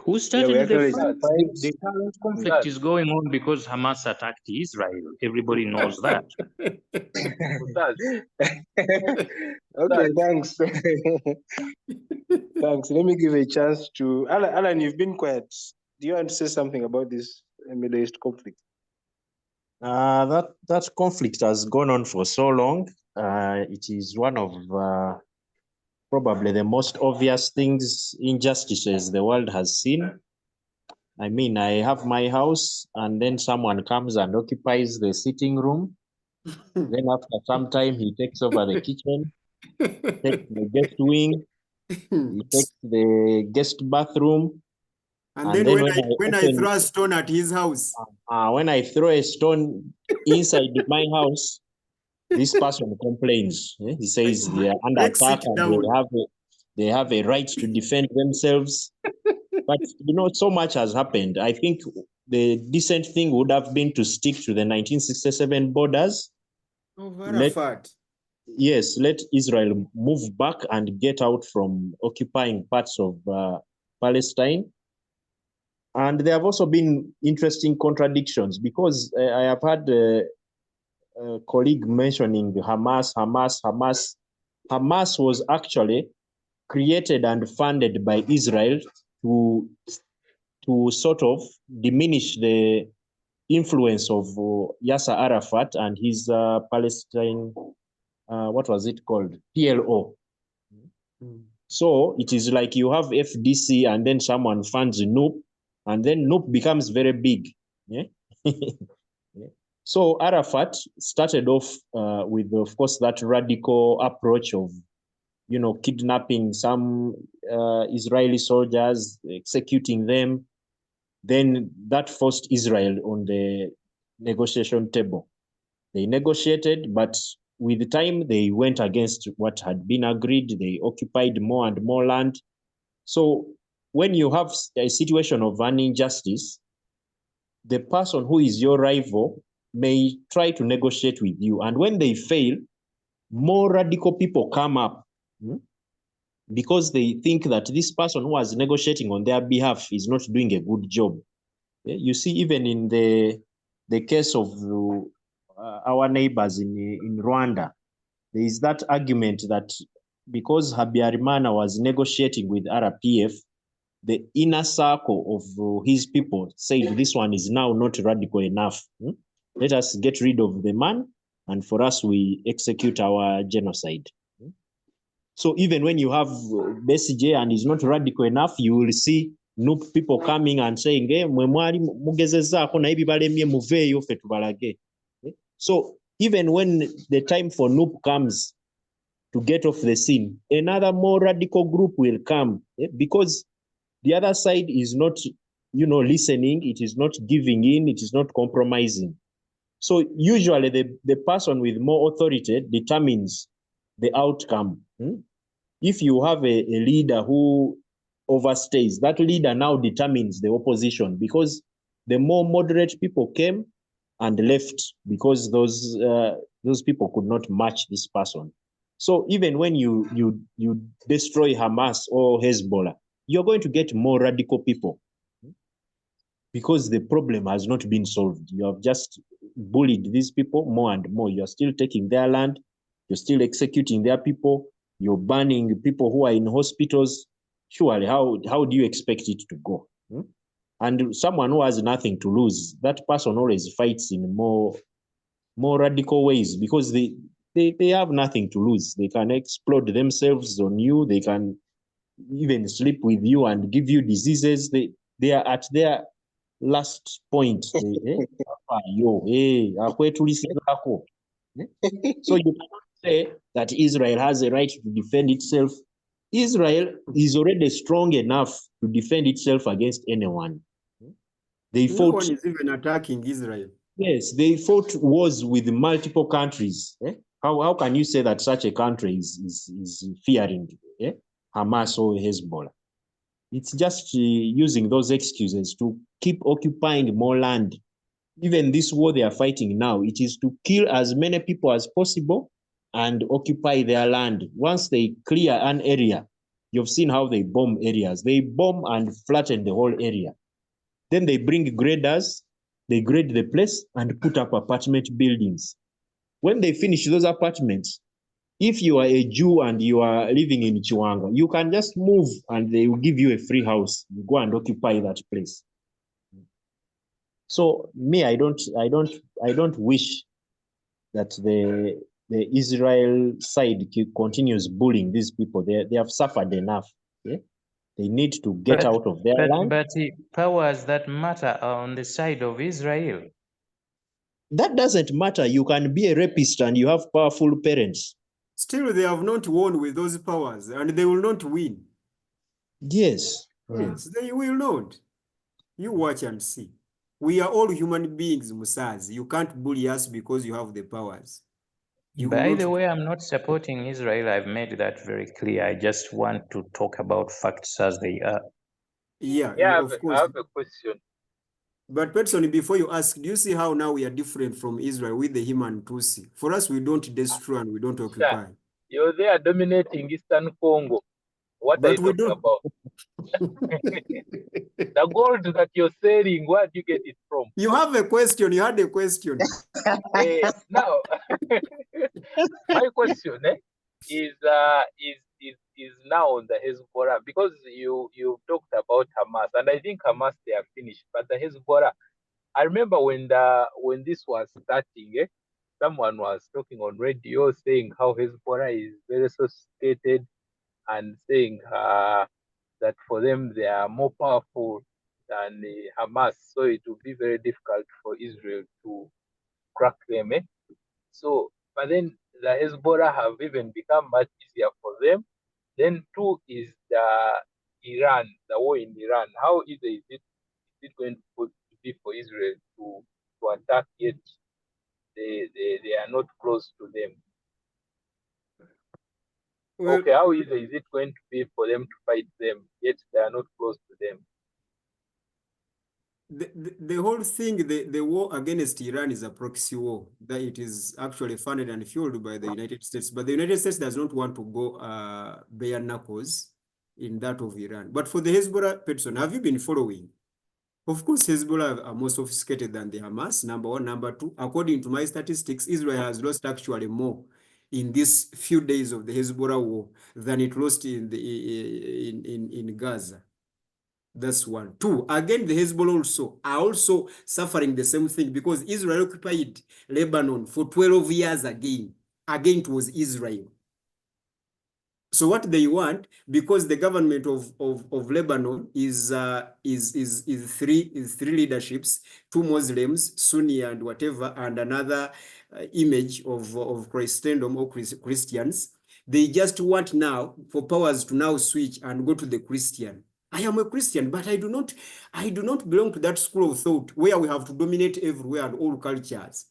Who started the fight? The current conflict is going on because Hamas attacked Israel. Everybody knows that. Okay, thanks. Thanks. Let me give a chance to Alan. You've been quiet. Do you want to say something about this Middle East conflict? That conflict has gone on for so long. It is one of probably the most obvious injustices the world has seen. I mean, I have my house and then someone comes and occupies the sitting room. Then after some time, he takes over the kitchen, takes the guest wing, he takes the guest bathroom. And then when I throw a stone at his house. When I throw a stone inside my house, this person complains. He says they are under attack and they have a right to defend themselves. But, so much has happened. I think the decent thing would have been to stick to the 1967 borders. Let Israel move back and get out from occupying parts of Palestine. And there have also been interesting contradictions because I have had a colleague mentioning Hamas. Hamas was actually created and funded by Israel to sort of diminish the influence of Yasser Arafat and his Palestine, what was it called? PLO. So it is like you have FDC and then someone funds NUP, and then NUP becomes very big. Yeah? So Arafat started off with, of course, that radical approach of, kidnapping some Israeli soldiers, executing them. Then that forced Israel on the negotiation table. They negotiated, but with the time they went against what had been agreed. They occupied more and more land. So when you have a situation of an injustice, the person who is your rival may try to negotiate with you. And when they fail, more radical people come up because they think that this person who was negotiating on their behalf is not doing a good job. You see, even in the case of our neighbors in Rwanda, there is that argument that because Habyarimana was negotiating with RPF, the inner circle of his people said this one is now not radical enough. Let us get rid of the man, and for us, we execute our genocide. So even when you have BCJ and is not radical enough, you will see NUP people coming and saying, hey, so even when the time for NUP comes to get off the scene, another more radical group will come, because the other side is not, listening, it is not giving in, it is not compromising. So usually the person with more authority determines the outcome. If you have a leader who overstays, that leader now determines the opposition, because the more moderate people came and left because those people could not match this person. So even when you destroy Hamas or Hezbollah, you're going to get more radical people because the problem has not been solved. You have just bullied these people more and more. You're still taking their land. You're still executing their people. You're banning people who are in hospitals. Surely, how do you expect it to go? And someone who has nothing to lose, that person always fights in more radical ways, because they have nothing to lose. They can explode themselves on you. They can even sleep with you and give you diseases. They are at their last point. So you cannot say that Israel has a right to defend itself. Israel is already strong enough to defend itself against anyone. They fought. No one is even attacking Israel. Yes, they fought wars with multiple countries. How can you say that such a country is fearing Hamas or Hezbollah? It's just using those excuses to keep occupying more land. Even this war they are fighting now, it is to kill as many people as possible and occupy their land. Once they clear an area, you've seen how they bomb areas. They bomb and flatten the whole area. Then they bring graders, they grade the place and put up apartment buildings. When they finish those apartments, if you are a Jew and you are living in Chiwanga, you can just move and they will give you a free house. You go and occupy that place. So me, I don't wish that the Israel side continues bullying these people. They have suffered enough. They need to get out of their land. But powers that matter are on the side of Israel. That doesn't matter. You can be a rapist and you have powerful parents. Still, they have not won with those powers, and they will not win. Yes. Yes, they will not. You watch and see. We are all human beings, Musazi. You can't bully us because you have the powers. By the way, I'm not supporting Israel. I've made that very clear. I just want to talk about facts as they are. Yeah, of course. I have a question. But personally, before you ask, do you see how now we are different from Israel with the human Tutsi? For us, we don't destroy and we don't occupy. Yeah, you're there dominating Eastern Congo. What But are you talking about? The gold that you're selling, where do you get it from? You have a question. You had a question. Now, my question is now on the Hezbollah, because you talked about Hamas, and I think Hamas, they are finished, but the Hezbollah, I remember when this was starting, someone was talking on radio saying how Hezbollah is very sophisticated and saying that for them they are more powerful than Hamas, so it will be very difficult for Israel to crack them. So, but then the Hezbollah have even become much easier for them. Then two is the war in Iran. How easy is it going to be for Israel to attack, yet they are not close to them? Well, Okay, how easy is it going to be for them to fight them, yet they are not close to them? the whole thing, the war against Iran is a proxy war, that it is actually funded and fueled by the United States. But the United States does not want to go bare knuckles in that of Iran. But for the Hezbollah, Peterson, have you been following? Of course, Hezbollah are more sophisticated than the Hamas, number one. Number two, according to my statistics, Israel has lost actually more in these few days of the Hezbollah war than it lost in Gaza. That's one. Two, again, the Hezbollah also are also suffering the same thing because Israel occupied Lebanon for 12 years again. Again, it was Israel. So what they want, because the government of Lebanon is three leaderships, two Muslims, Sunni and whatever, and another image of Christendom or Christians. They just want now for powers to now switch and go to the Christian. I am a Christian, but I do not belong to that school of thought where we have to dominate everywhere and all cultures.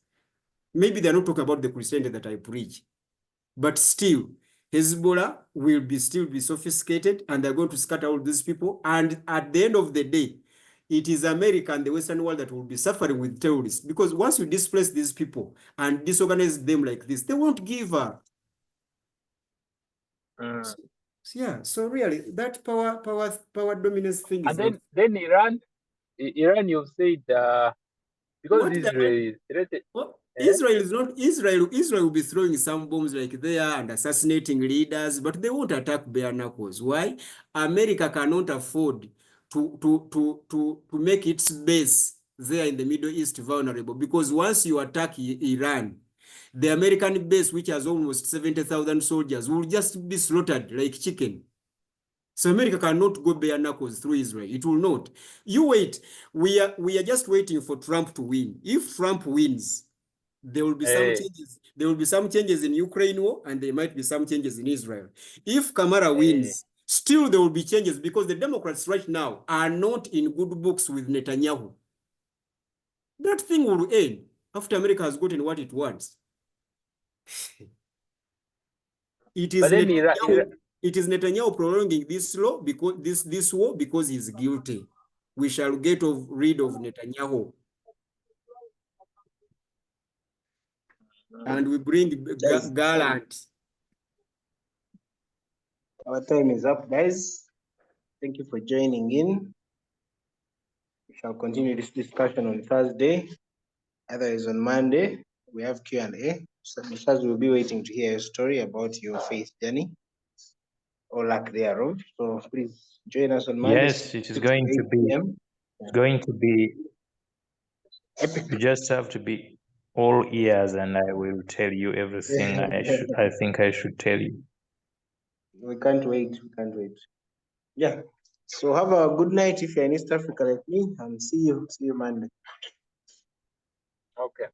Maybe they're not talking about the Christianity that I preach, but still, Hezbollah will still be sophisticated and they're going to scatter all these people. And at the end of the day, it is America and the Western world that will be suffering with terrorists, because once you displace these people and disorganize them like this, they won't give up. Yeah, so really that power dominance thing is And then Iran, you've said because what Israel is threatened. well, Israel is not Israel. Israel will be throwing some bombs like there and assassinating leaders, but they won't attack bare knuckles. Why? America cannot afford to make its base there in the Middle East vulnerable, because once you attack Iran, the American base, which has almost 70,000 soldiers, will just be slaughtered like chicken. So America cannot go bare knuckles through Israel. It will not. You wait. We are just waiting for Trump to win. If Trump wins, there will be some changes. There will be some changes in Ukraine war, and there might be some changes in Israel. If Kamala wins, still there will be changes, because the Democrats right now are not in good books with Netanyahu. That thing will end after America has gotten what it wants. It is Netanyahu. It is Netanyahu prolonging this law because this war because he's guilty. We shall get rid of Netanyahu, and we bring Garland. Our time is up, guys. Thank you for joining in. We shall continue this discussion on Thursday. Otherwise, on Monday, we have Q&A. So we'll be waiting to hear your story about your faith journey or lack thereof. So please join us on Monday. Yes, it is going to be. It's going to be epic. You just have to be all ears, and I will tell you everything I think I should tell you. We can't wait. We can't wait. Yeah. So have a good night if you're in East Africa like me, and see you Monday. Okay.